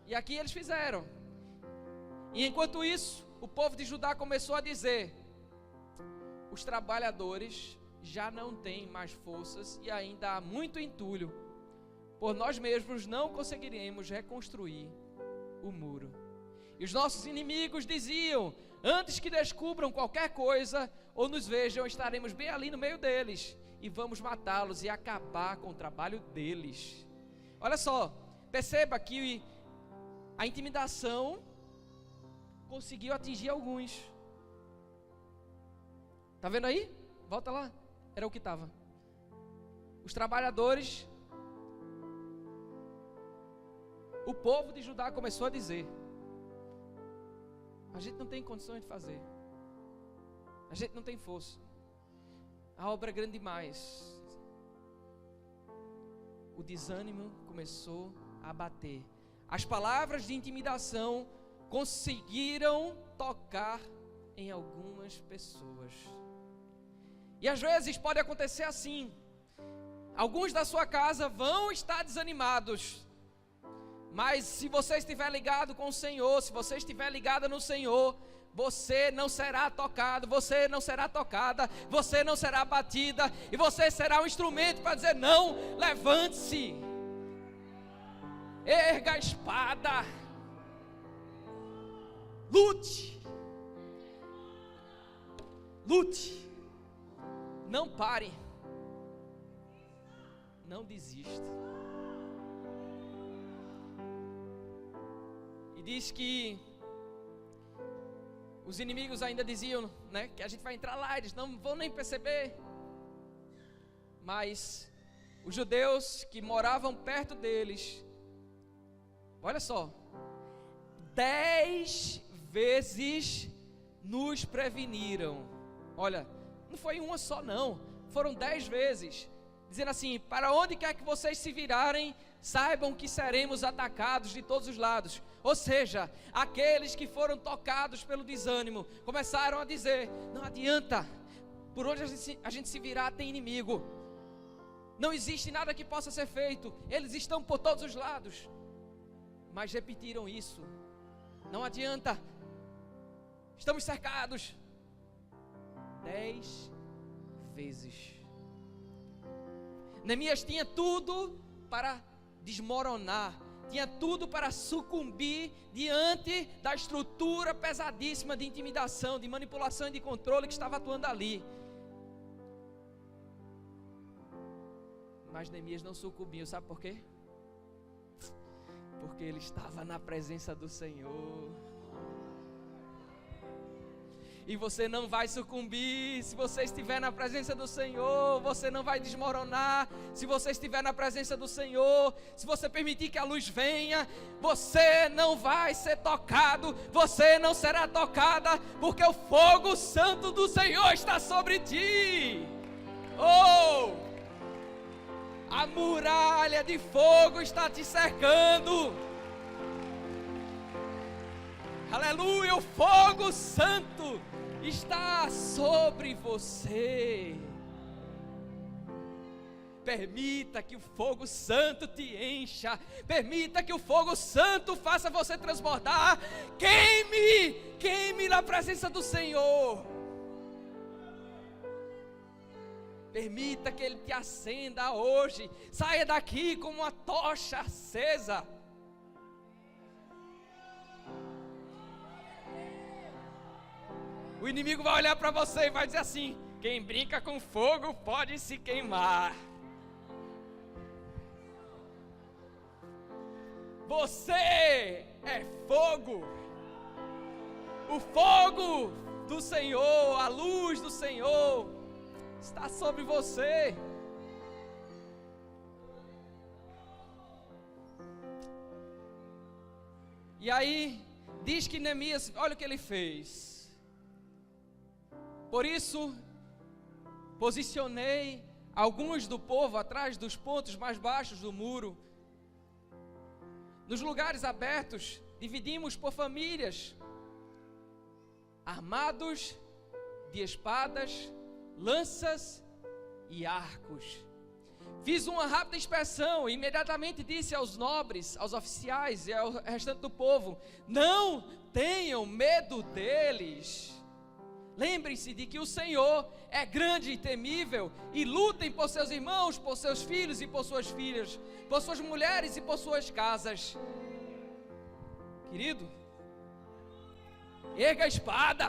E aqui eles fizeram. E enquanto isso, o povo de Judá começou a dizer: os trabalhadores já não têm mais forças e ainda há muito entulho. Por nós mesmos não conseguiremos reconstruir o muro. E os nossos inimigos diziam: antes que descubram qualquer coisa ou nos vejam, estaremos bem ali no meio deles e vamos matá-los e acabar com o trabalho deles. Olha só, perceba que a intimidação conseguiu atingir alguns. Está vendo aí? Volta lá. Era o que estava. Os trabalhadores, o povo de Judá começou a dizer: a gente não tem condições de fazer, a gente não tem força, a obra é grande demais. O desânimo começou a bater. As palavras de intimidação conseguiram tocar em algumas pessoas. E às vezes pode acontecer assim: alguns da sua casa vão estar desanimados, mas se você estiver ligado com o Senhor, se você estiver ligada no Senhor, você não será tocado, você não será tocada, você não será abatida, e você será um instrumento para dizer: não, levante-se, erga a espada, lute, não pare, não desista. E diz que os inimigos ainda diziam, né, que a gente vai entrar lá, eles não vão nem perceber. Mas os judeus que moravam perto deles, olha só, 10 vezes nos preveniram. Olha, não foi uma só não, foram 10 vezes, dizendo assim: para onde quer que vocês se virarem, saibam que seremos atacados de todos os lados. Ou seja, aqueles que foram tocados pelo desânimo começaram a dizer: não adianta, por onde a gente se virar tem inimigo, não existe nada que possa ser feito, eles estão por todos os lados. Mas repetiram isso: não adianta, estamos cercados. 10 vezes. Neemias tinha tudo para desmoronar, tinha tudo para sucumbir diante da estrutura pesadíssima de intimidação, de manipulação e de controle que estava atuando ali. Mas Neemias não sucumbiu, sabe por quê? Porque ele estava na presença do Senhor. E você não vai sucumbir se você estiver na presença do Senhor. Você não vai desmoronar se você estiver na presença do Senhor. Se você permitir que a luz venha, você não vai ser tocado, você não será tocada, porque o fogo santo do Senhor está sobre ti. Oh! A muralha de fogo está te cercando. Aleluia, o fogo santo está sobre você. Permita que o fogo santo te encha. Permita que o fogo santo faça você transbordar. Queime na presença do Senhor. Permita que Ele te acenda hoje. Saia daqui com uma tocha acesa. O inimigo vai olhar para você e vai dizer assim: quem brinca com fogo pode se queimar. Você é fogo. O fogo do Senhor, a luz do Senhor está sobre você. E aí diz que Neemias, olha o que ele fez. Por isso, posicionei alguns do povo atrás dos pontos mais baixos do muro. Nos lugares abertos, dividimos por famílias, armados de espadas, lanças e arcos. Fiz uma rápida inspeção e imediatamente disse aos nobres, aos oficiais e ao restante do povo: não tenham medo deles. Lembrem-se de que o Senhor é grande e temível, e lutem por seus irmãos, por seus filhos e por suas filhas, por suas mulheres e por suas casas. Querido, erga a espada,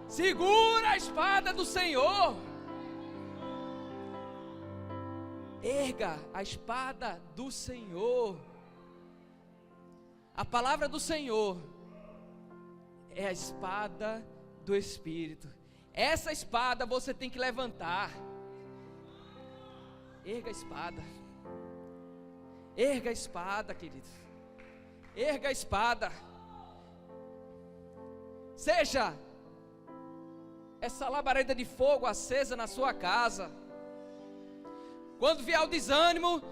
segura a espada do Senhor. Erga a espada do Senhor. A palavra do Senhor é a espada do Espírito. Essa espada você tem que levantar. Erga a espada. Erga a espada, querido. Erga a espada. Seja essa labareda de fogo acesa na sua casa. Quando vier o desânimo,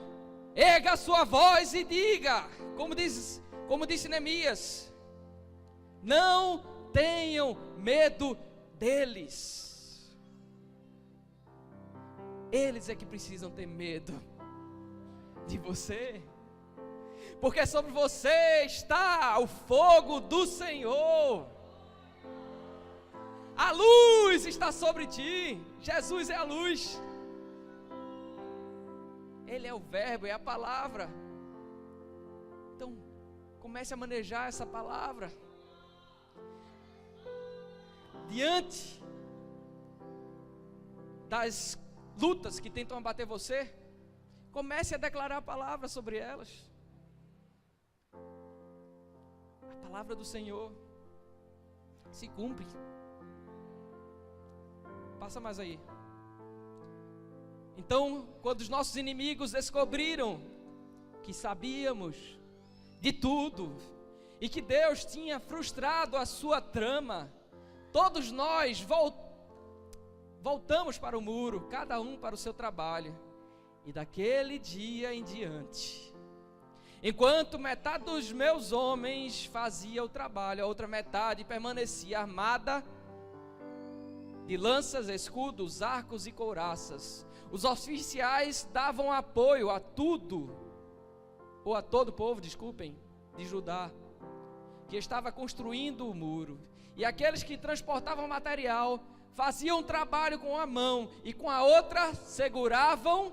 erga a sua voz e diga, como disse Neemias: não tenham medo deles. Eles é que precisam ter medo de você, porque sobre você está o fogo do Senhor. A luz está sobre ti. Jesus é a luz. Ele é o verbo, é a palavra. Então, comece a manejar essa palavra. Diante das lutas que tentam abater você, comece a declarar a palavra sobre elas. A palavra do Senhor se cumpre. Passa mais aí. Então, quando os nossos inimigos descobriram que sabíamos de tudo e que Deus tinha frustrado a sua trama, todos nós voltamos para o muro, cada um para o seu trabalho. E daquele dia em diante, enquanto metade dos meus homens fazia o trabalho, a outra metade permanecia armada de lanças, escudos, arcos e couraças. Os oficiais davam apoio a todo o povo, de Judá, que estava construindo o muro. E aqueles que transportavam material faziam um trabalho com uma mão e com a outra seguravam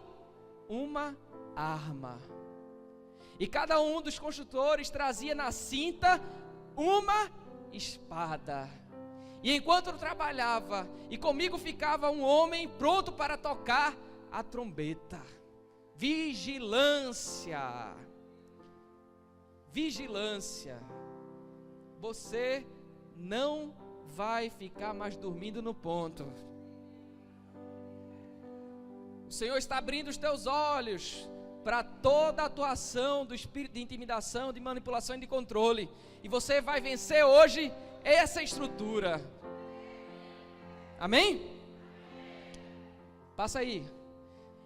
uma arma. E cada um dos construtores trazia na cinta uma espada. E enquanto eu trabalhava, e comigo ficava um homem pronto para tocar a trombeta. Vigilância. Vigilância. Você não vai ficar mais dormindo no ponto. O Senhor está abrindo os teus olhos para toda a atuação do espírito de intimidação, de manipulação e de controle. E você vai vencer hoje essa estrutura. Amém? Passa aí.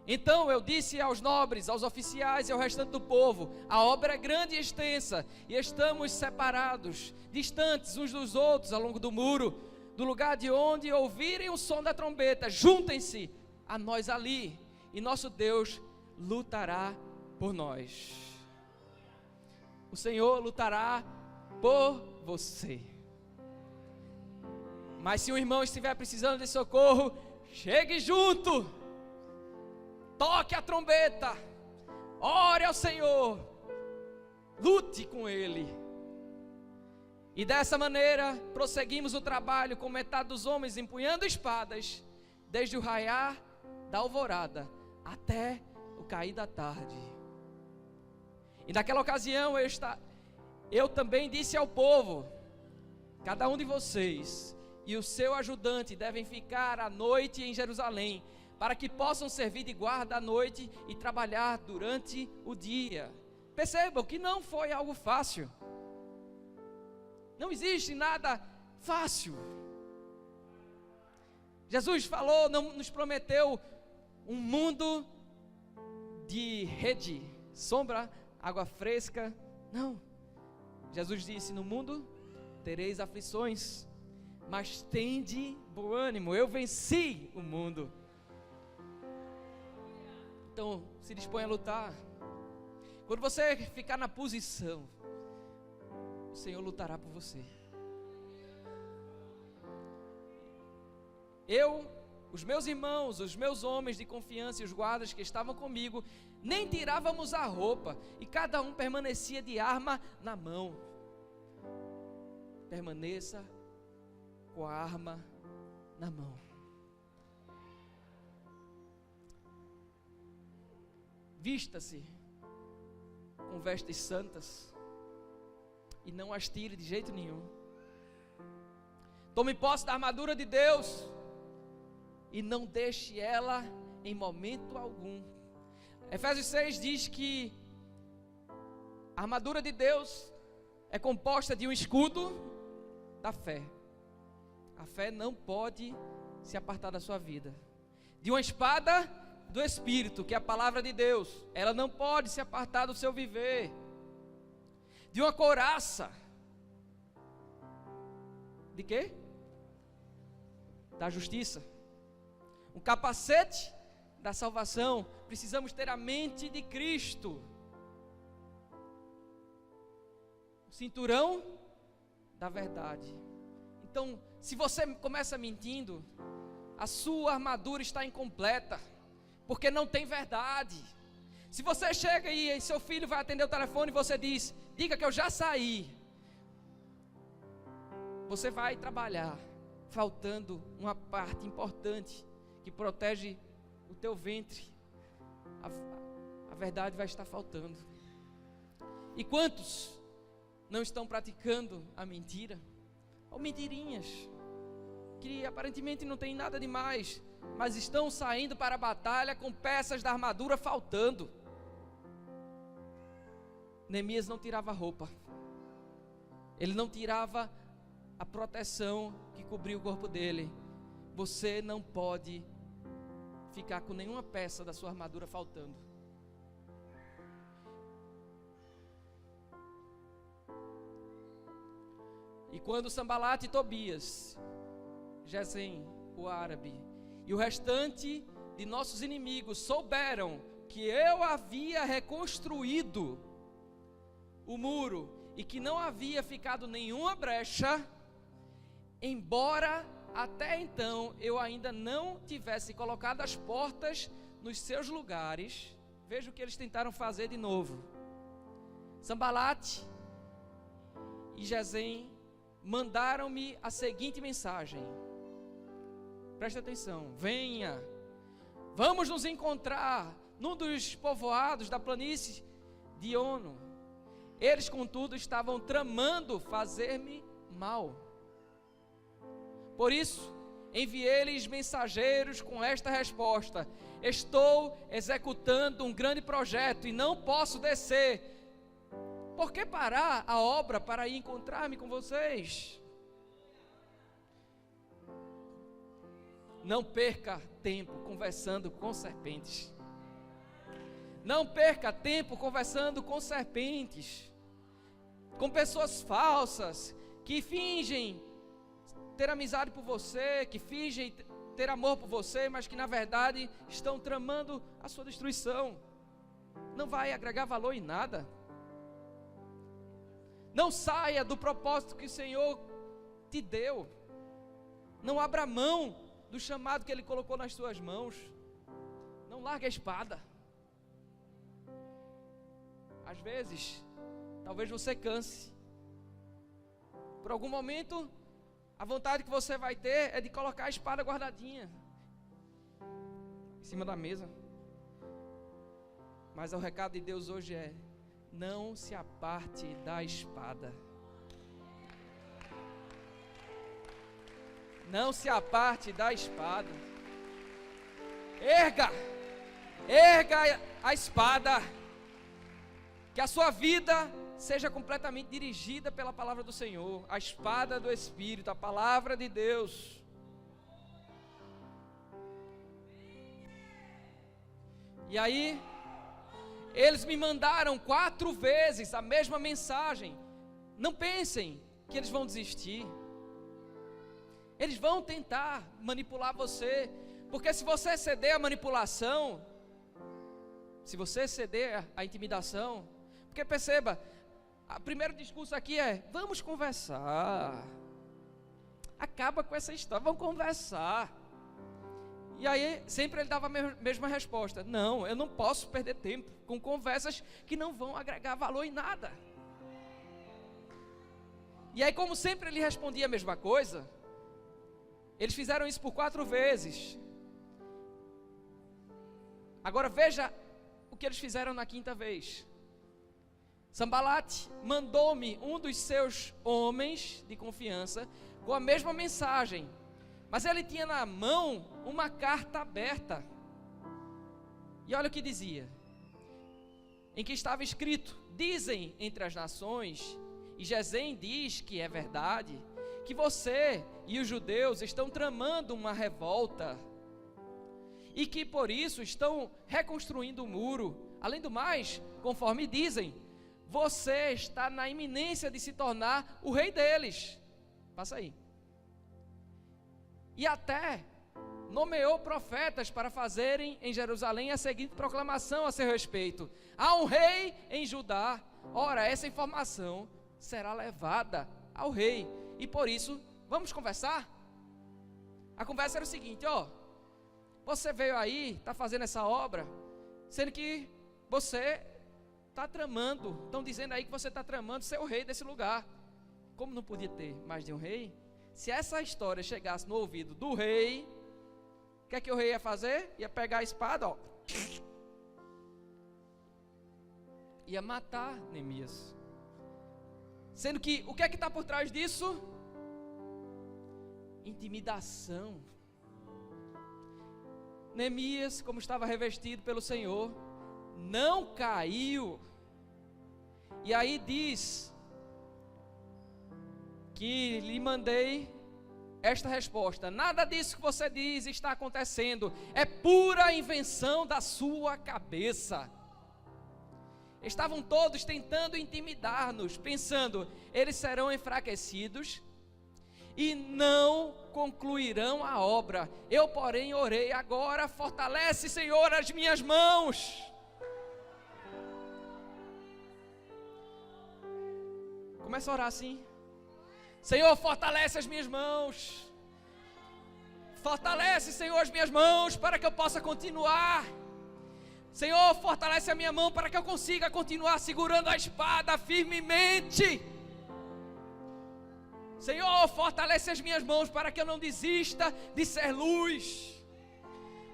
Então eu disse aos nobres, aos oficiais e ao restante do povo: a obra é grande e extensa, e estamos separados, distantes uns dos outros ao longo do muro, do lugar de onde ouvirem o som da trombeta. Juntem-se a nós ali, e nosso Deus lutará por nós. O Senhor lutará por você. Mas se um irmão estiver precisando de socorro, chegue junto, toque a trombeta, ore ao Senhor, lute com Ele. E dessa maneira prosseguimos o trabalho com metade dos homens empunhando espadas, desde o raiar da alvorada até o cair da tarde. E naquela ocasião eu também disse ao povo: cada um de vocês e o seu ajudante devem ficar à noite em Jerusalém, para que possam servir de guarda à noite e trabalhar durante o dia. Percebam que não foi algo fácil. Não existe nada fácil. Jesus falou, não nos prometeu um mundo de rede, sombra, água fresca. Não. Jesus disse: no mundo tereis aflições, mas tende bom ânimo, eu venci o mundo. Então, se dispõe a lutar. Quando você ficar na posição, o Senhor lutará por você. Os meus irmãos, os meus homens de confiança e os guardas que estavam comigo, nem tirávamos a roupa, e cada um permanecia de arma na mão. Permaneça com a arma na mão. Vista-se com vestes santas e não as tire de jeito nenhum. Tome posse da armadura de Deus e não deixe ela em momento algum. Efésios 6 diz que a armadura de Deus é composta de um escudo da fé. A fé não pode se apartar da sua vida. De uma espada do Espírito, que é a palavra de Deus, ela não pode se apartar do seu viver. De uma couraça. De quê? Da justiça. Um capacete da salvação. Precisamos ter a mente de Cristo. O cinturão da verdade. Então, se você começa mentindo, a sua armadura está incompleta, porque não tem verdade. Se você chega e seu filho vai atender o telefone e você diz: diga que eu já saí, você vai trabalhar faltando uma parte importante que protege o teu ventre. A verdade vai estar faltando. E quantos não estão praticando a mentira? Ou mentirinhas que aparentemente não tem nada demais, mas estão saindo para a batalha com peças da armadura faltando. Neemias não tirava roupa, ele não tirava a proteção que cobria o corpo dele. Você não pode ficar com nenhuma peça da sua armadura faltando. E quando Sambalate e Tobias, Gesem, o árabe, e o restante de nossos inimigos souberam que eu havia reconstruído o muro e que não havia ficado nenhuma brecha, embora até então eu ainda não tivesse colocado as portas nos seus lugares, veja o que eles tentaram fazer de novo. Sambalate e Gesem mandaram-me a seguinte mensagem. Preste atenção. Venha, vamos nos encontrar num dos povoados da planície de Ono. Eles, contudo, estavam tramando fazer-me mal. Por isso, enviei-lhes mensageiros com esta resposta: estou executando um grande projeto e não posso descer. Por que parar a obra para ir encontrar-me com vocês? Não perca tempo conversando com serpentes. Não perca tempo conversando com serpentes, com pessoas falsas que fingem ter amizade por você, que fingem ter amor por você, mas que na verdade estão tramando a sua destruição. Não vai agregar valor em nada. Não saia do propósito que o Senhor te deu. Não abra mão do chamado que Ele colocou nas suas mãos. Não largue a espada. Às vezes, talvez você canse. Por algum momento, a vontade que você vai ter é de colocar a espada guardadinha em cima da mesa. Mas o recado de Deus hoje é: não se aparte da espada. Não se aparte da espada. Erga a espada. Que a sua vida seja completamente dirigida pela palavra do Senhor, a espada do Espírito, a palavra de Deus. E aí, eles me mandaram 4 vezes a mesma mensagem. Não pensem que eles vão desistir. Eles vão tentar manipular você, porque se você ceder à manipulação, se você ceder à intimidação, porque perceba, o primeiro discurso aqui é: vamos conversar, acaba com essa história, vamos conversar. E aí sempre ele dava a mesma resposta: não, eu não posso perder tempo com conversas que não vão agregar valor em nada. E aí, como sempre ele respondia a mesma coisa, eles fizeram isso por 4 vezes. Agora veja o que eles fizeram na 5ª vez. Sanbalate mandou-me um dos seus homens de confiança com a mesma mensagem, mas ele tinha na mão uma carta aberta. E olha o que dizia, em que estava escrito: dizem entre as nações, e Gesem diz que é verdade, que você e os judeus estão tramando uma revolta, e que por isso estão reconstruindo o muro. Além do mais, conforme dizem, você está na iminência de se tornar o rei deles. Passa aí. E até nomeou profetas para fazerem em Jerusalém a seguinte proclamação a seu respeito: há um rei em Judá. Ora, essa informação será levada ao rei, e por isso, vamos conversar? A conversa era o seguinte: você veio aí, está fazendo essa obra, sendo que você está tramando, estão dizendo aí que você está tramando ser o rei desse lugar. Como não podia ter mais de um rei, se essa história chegasse no ouvido do rei, o que é que o rei ia fazer? Ia pegar a espada, ia matar Neemias. Sendo que, o que é que está por trás disso? Intimidação. Neemias, como estava revestido pelo Senhor, não caiu. E aí diz que lhe mandei esta resposta: nada disso que você diz está acontecendo, é pura invenção da sua cabeça. Estavam todos tentando intimidar-nos, pensando: eles serão enfraquecidos e não concluirão a obra. Eu, porém, orei: agora fortalece, Senhor, as minhas mãos. Começa a orar assim: Senhor, fortalece as minhas mãos. Fortalece, Senhor, as minhas mãos para que eu possa continuar. Senhor, fortalece a minha mão para que eu consiga continuar segurando a espada firmemente. Senhor, fortalece as minhas mãos para que eu não desista de ser luz.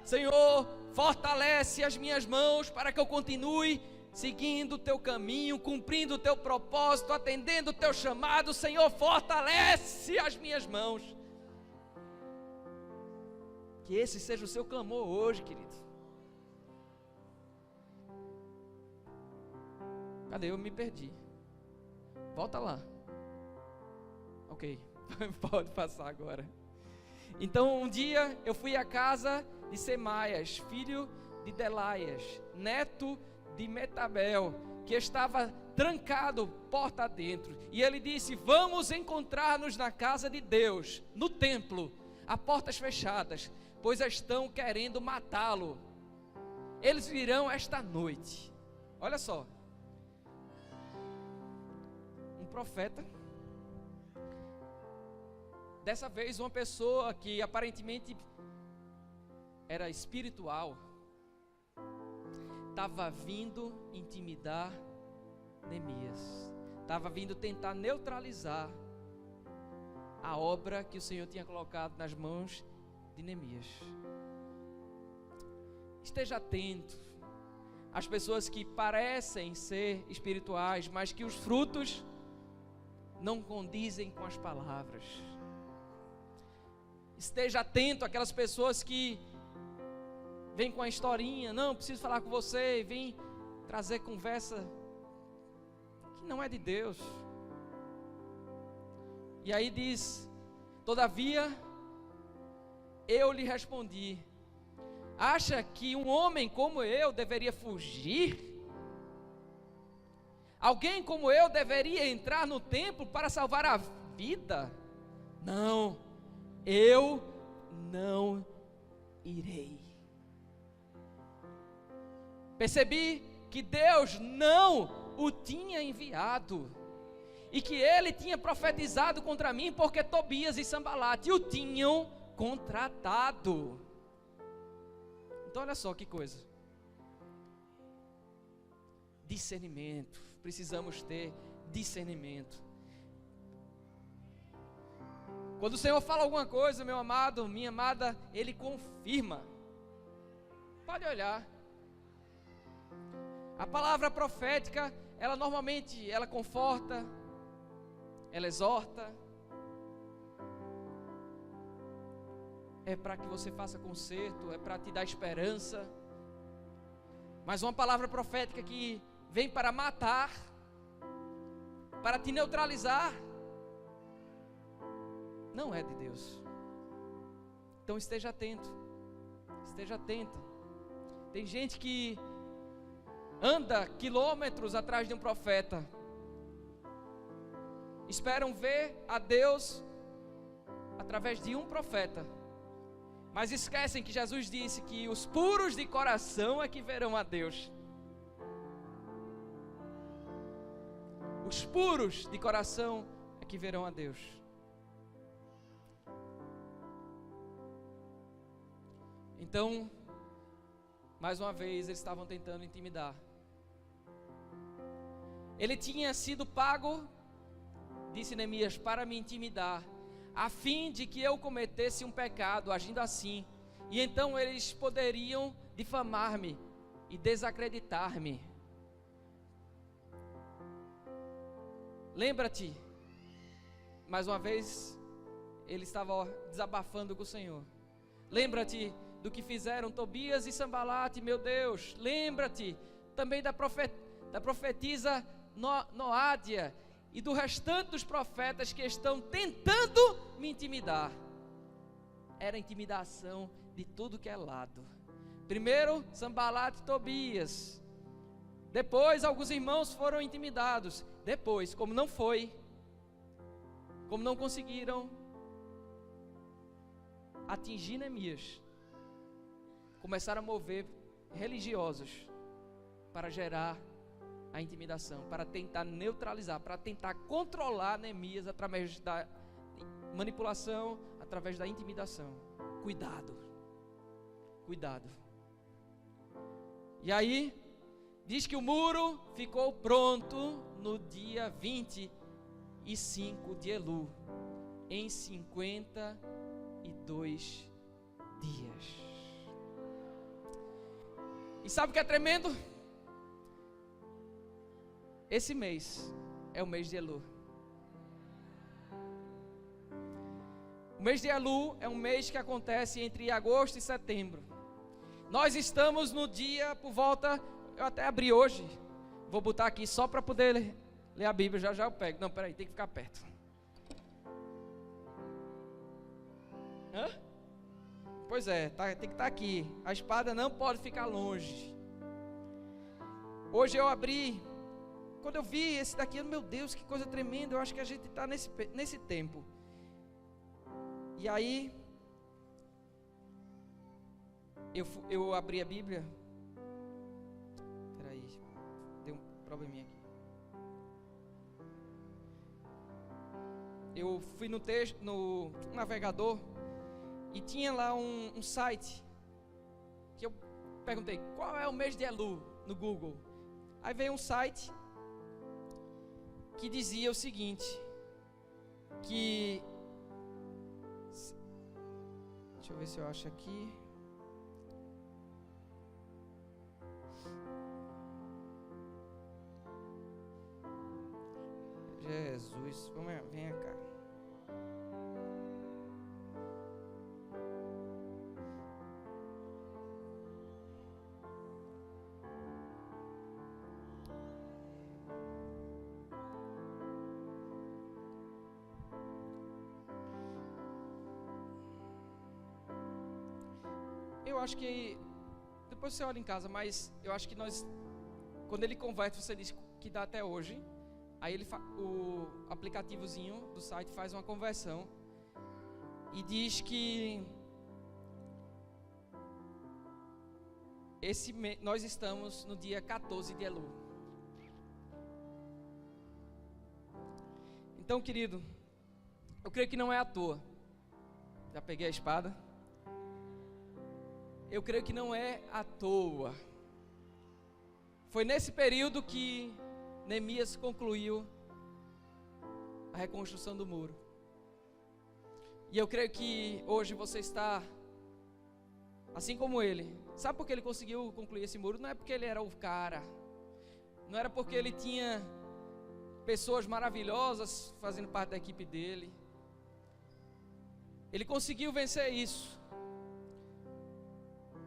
Senhor, fortalece as minhas mãos para que eu continue seguindo o teu caminho, cumprindo o teu propósito, atendendo o teu chamado. Senhor, fortalece as minhas mãos. Que esse seja o seu clamor hoje, querido. Cadê? Eu me perdi. Volta lá. Ok, pode passar agora. Então um dia eu fui à casa de Semaias, filho de Delaias, neto de Metabel, que estava trancado porta adentro. E ele disse: vamos encontrar-nos na casa de Deus, no templo, a portas fechadas, pois estão querendo matá-lo. Eles virão esta noite. Olha só, um profeta, dessa vez uma pessoa que aparentemente era espiritual, estava vindo intimidar Neemias, estava vindo tentar neutralizar a obra que o Senhor tinha colocado nas mãos de Neemias. Esteja atento às pessoas que parecem ser espirituais, mas que os frutos não condizem com as palavras. Esteja atento àquelas pessoas que vêm com a historinha: não, preciso falar com você, e vem trazer conversa que não é de Deus. E aí diz: todavia eu lhe respondi: acha que um homem como eu deveria fugir? Alguém como eu deveria entrar no templo para salvar a vida? Não, eu não irei. Percebi que Deus não o tinha enviado, e que ele tinha profetizado contra mim, porque Tobias e Sambalate o tinham contratado. Então olha só que coisa. Discernimento, precisamos ter discernimento. Quando o Senhor fala alguma coisa, meu amado, minha amada, Ele confirma. Pode olhar. A palavra profética, ela normalmente, ela conforta, ela exorta. É para que você faça conserto, é para te dar esperança. Mas uma palavra profética que vem para matar, para te neutralizar, não é de Deus. Então esteja atento, esteja atenta. Tem gente que anda quilômetros atrás de um profeta, esperam ver a Deus através de um profeta, mas esquecem que Jesus disse que os puros de coração é que verão a Deus. Os puros de coração é que verão a Deus. Então, mais uma vez, eles estavam tentando intimidar. Ele tinha sido pago, disse Neemias, para me intimidar, a fim de que eu cometesse um pecado, agindo assim. E então eles poderiam difamar-me e desacreditar-me. Lembra-te, mais uma vez, ele estava desabafando com o Senhor. Lembra-te do que fizeram Tobias e Sambalate, meu Deus. Lembra-te também da profetisa Noádia e do restante dos profetas que estão tentando me intimidar. Era intimidação de tudo que é lado. Primeiro Sambalate e Tobias, depois alguns irmãos foram intimidados. Depois, como não conseguiram atingir Neemias, começaram a mover religiosos para gerar a intimidação, para tentar neutralizar, para tentar controlar Neemias através da manipulação, através da intimidação. Cuidado, cuidado. E aí, diz que o muro ficou pronto no dia 25 de Elu, em 52 dias. E sabe o que é tremendo? Esse mês é o mês de Elu. O mês de Elu é um mês que acontece entre agosto e setembro. Nós estamos no dia por volta, eu até abri hoje, vou botar aqui só para poder ler a Bíblia, já eu pego. Não, peraí, tem que ficar perto. Hã? Pois é, tem que estar aqui. A espada não pode ficar longe. Hoje eu abri, quando eu vi esse daqui, meu Deus, que coisa tremenda. Eu acho que a gente está nesse tempo. E aí, eu abri a Bíblia. Peraí, deu um probleminha aqui. Eu fui no navegador e tinha lá um site que eu perguntei, qual é o mês de Elu no Google? Aí veio um site que dizia o seguinte, que... Deixa eu ver se eu acho aqui. Jesus, vem cá. Eu acho que, depois você olha em casa, mas eu acho que quando ele converte, você diz que dá até hoje. Aí o aplicativozinho do site faz uma conversão. E diz que nós estamos no dia 14 de Elul. Então, querido, eu creio que não é à toa. Já peguei a espada. Eu creio que não é à toa. Foi nesse período que Neemias concluiu a reconstrução do muro. E eu creio que hoje você está assim como ele. Sabe por que ele conseguiu concluir esse muro? Não é porque ele era o cara. Não era porque ele tinha pessoas maravilhosas fazendo parte da equipe dele. Ele conseguiu vencer isso.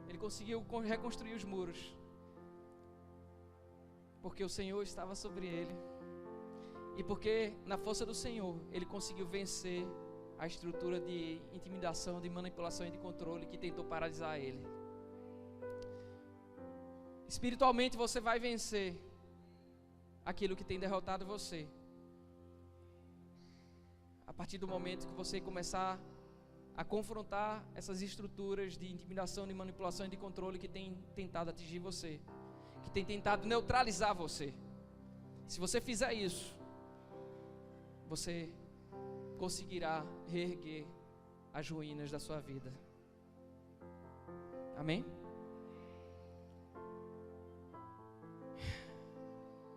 Ele conseguiu reconstruir os muros. Porque o Senhor estava sobre ele. E porque na força do Senhor ele conseguiu vencer a estrutura de intimidação, de manipulação e de controle que tentou paralisar ele. Espiritualmente você vai vencer aquilo que tem derrotado você, a partir do momento que você começar a confrontar essas estruturas de intimidação, de manipulação e de controle que tem tentado atingir você, que tem tentado neutralizar você. Se você fizer isso, você conseguirá reerguer as ruínas da sua vida. Amém?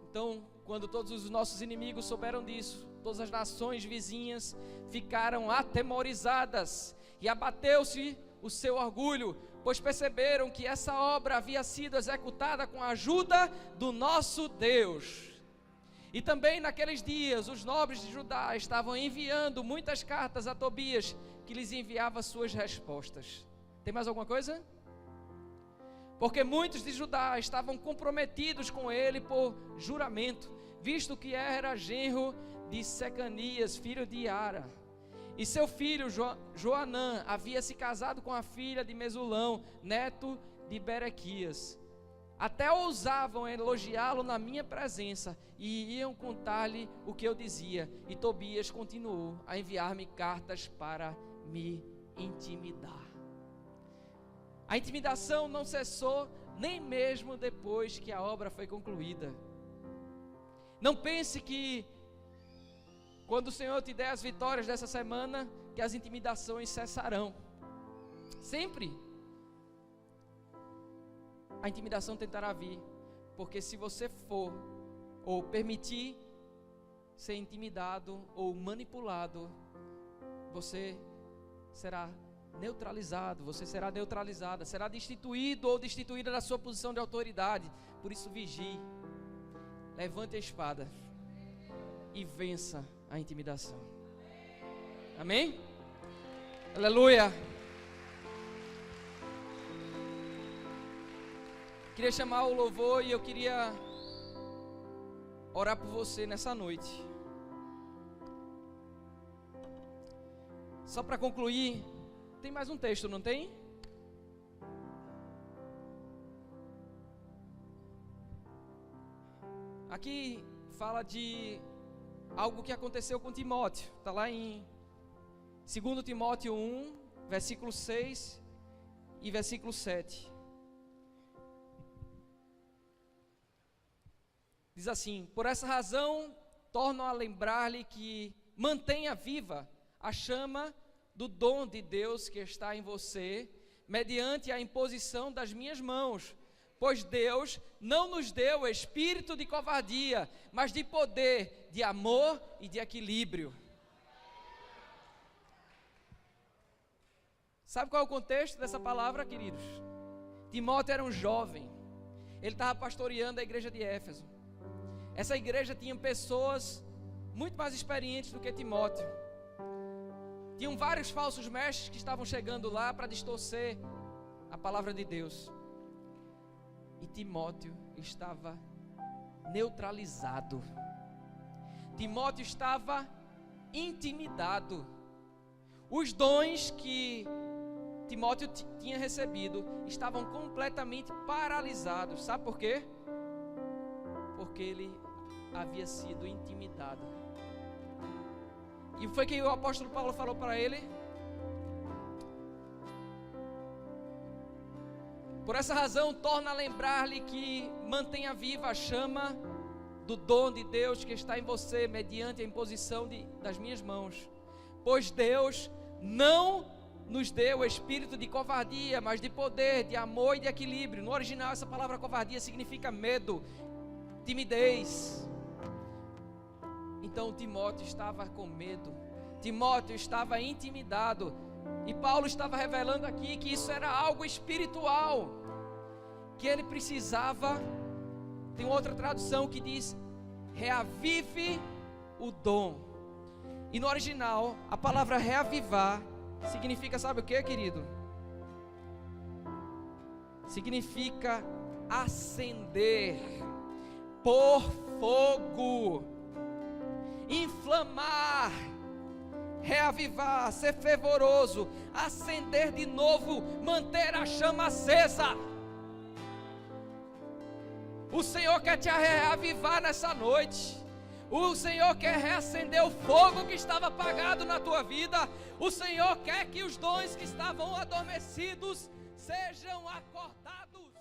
Então, quando todos os nossos inimigos souberam disso, todas as nações vizinhas ficaram atemorizadas e abateu-se o seu orgulho, pois perceberam que essa obra havia sido executada com a ajuda do nosso Deus. E também naqueles dias os nobres de Judá estavam enviando muitas cartas a Tobias, que lhes enviava suas respostas. Tem mais alguma coisa? Porque muitos de Judá estavam comprometidos com ele por juramento, visto que era genro de Secanias, filho de Ara. E seu filho Joanã havia se casado com a filha de Mesulão, neto de Berequias. Até ousavam elogiá-lo na minha presença e iam contar-lhe o que eu dizia. E Tobias continuou a enviar-me cartas para me intimidar. A intimidação não cessou nem mesmo depois que a obra foi concluída. Não pense que quando o Senhor te der as vitórias dessa semana, que as intimidações cessarão. Sempre a intimidação tentará vir, porque se você for ou permitir ser intimidado ou manipulado, você será neutralizado, você será neutralizada, será destituído ou destituída da sua posição de autoridade. Por isso vigie, levante a espada e vença a intimidação. Amém? Aleluia. Queria chamar o louvor e eu queria orar por você nessa noite. Só para concluir, tem mais um texto, não tem? Aqui fala de algo que aconteceu com Timóteo. Está lá em 2 Timóteo 1, versículo 6 e versículo 7. Diz assim: por essa razão, torno a lembrar-lhe que mantenha viva a chama do dom de Deus que está em você, mediante a imposição das minhas mãos. Pois Deus não nos deu espírito de covardia, mas de poder, de amor e de equilíbrio. Sabe qual é o contexto dessa palavra, queridos? Timóteo era um jovem. Ele estava pastoreando a igreja de Éfeso. Essa igreja tinha pessoas muito mais experientes do que Timóteo. Tinham vários falsos mestres que estavam chegando lá para distorcer a palavra de Deus. E Timóteo estava neutralizado. Timóteo estava intimidado. Os dons que Timóteo tinha recebido estavam completamente paralisados. Sabe por quê? Porque ele havia sido intimidado. E foi que o apóstolo Paulo falou para ele: Por essa razão, torna a lembrar-lhe que mantenha viva a chama do dom de Deus que está em você, mediante a imposição das minhas mãos. Pois Deus não nos deu o espírito de covardia, mas de poder, de amor e de equilíbrio. No original, essa palavra covardia significa medo, timidez. Então Timóteo estava com medo, Timóteo estava intimidado, e Paulo estava revelando aqui que isso era algo espiritual, que ele precisava. Tem outra tradução que diz: reavive o dom. E no original, a palavra reavivar significa, sabe o que, querido? Significa acender, pôr fogo, inflamar, reavivar, ser fervoroso, acender de novo, manter a chama acesa. O Senhor quer te reavivar nessa noite. O Senhor quer reacender o fogo que estava apagado na tua vida. O Senhor quer que os dons que estavam adormecidos sejam acordados.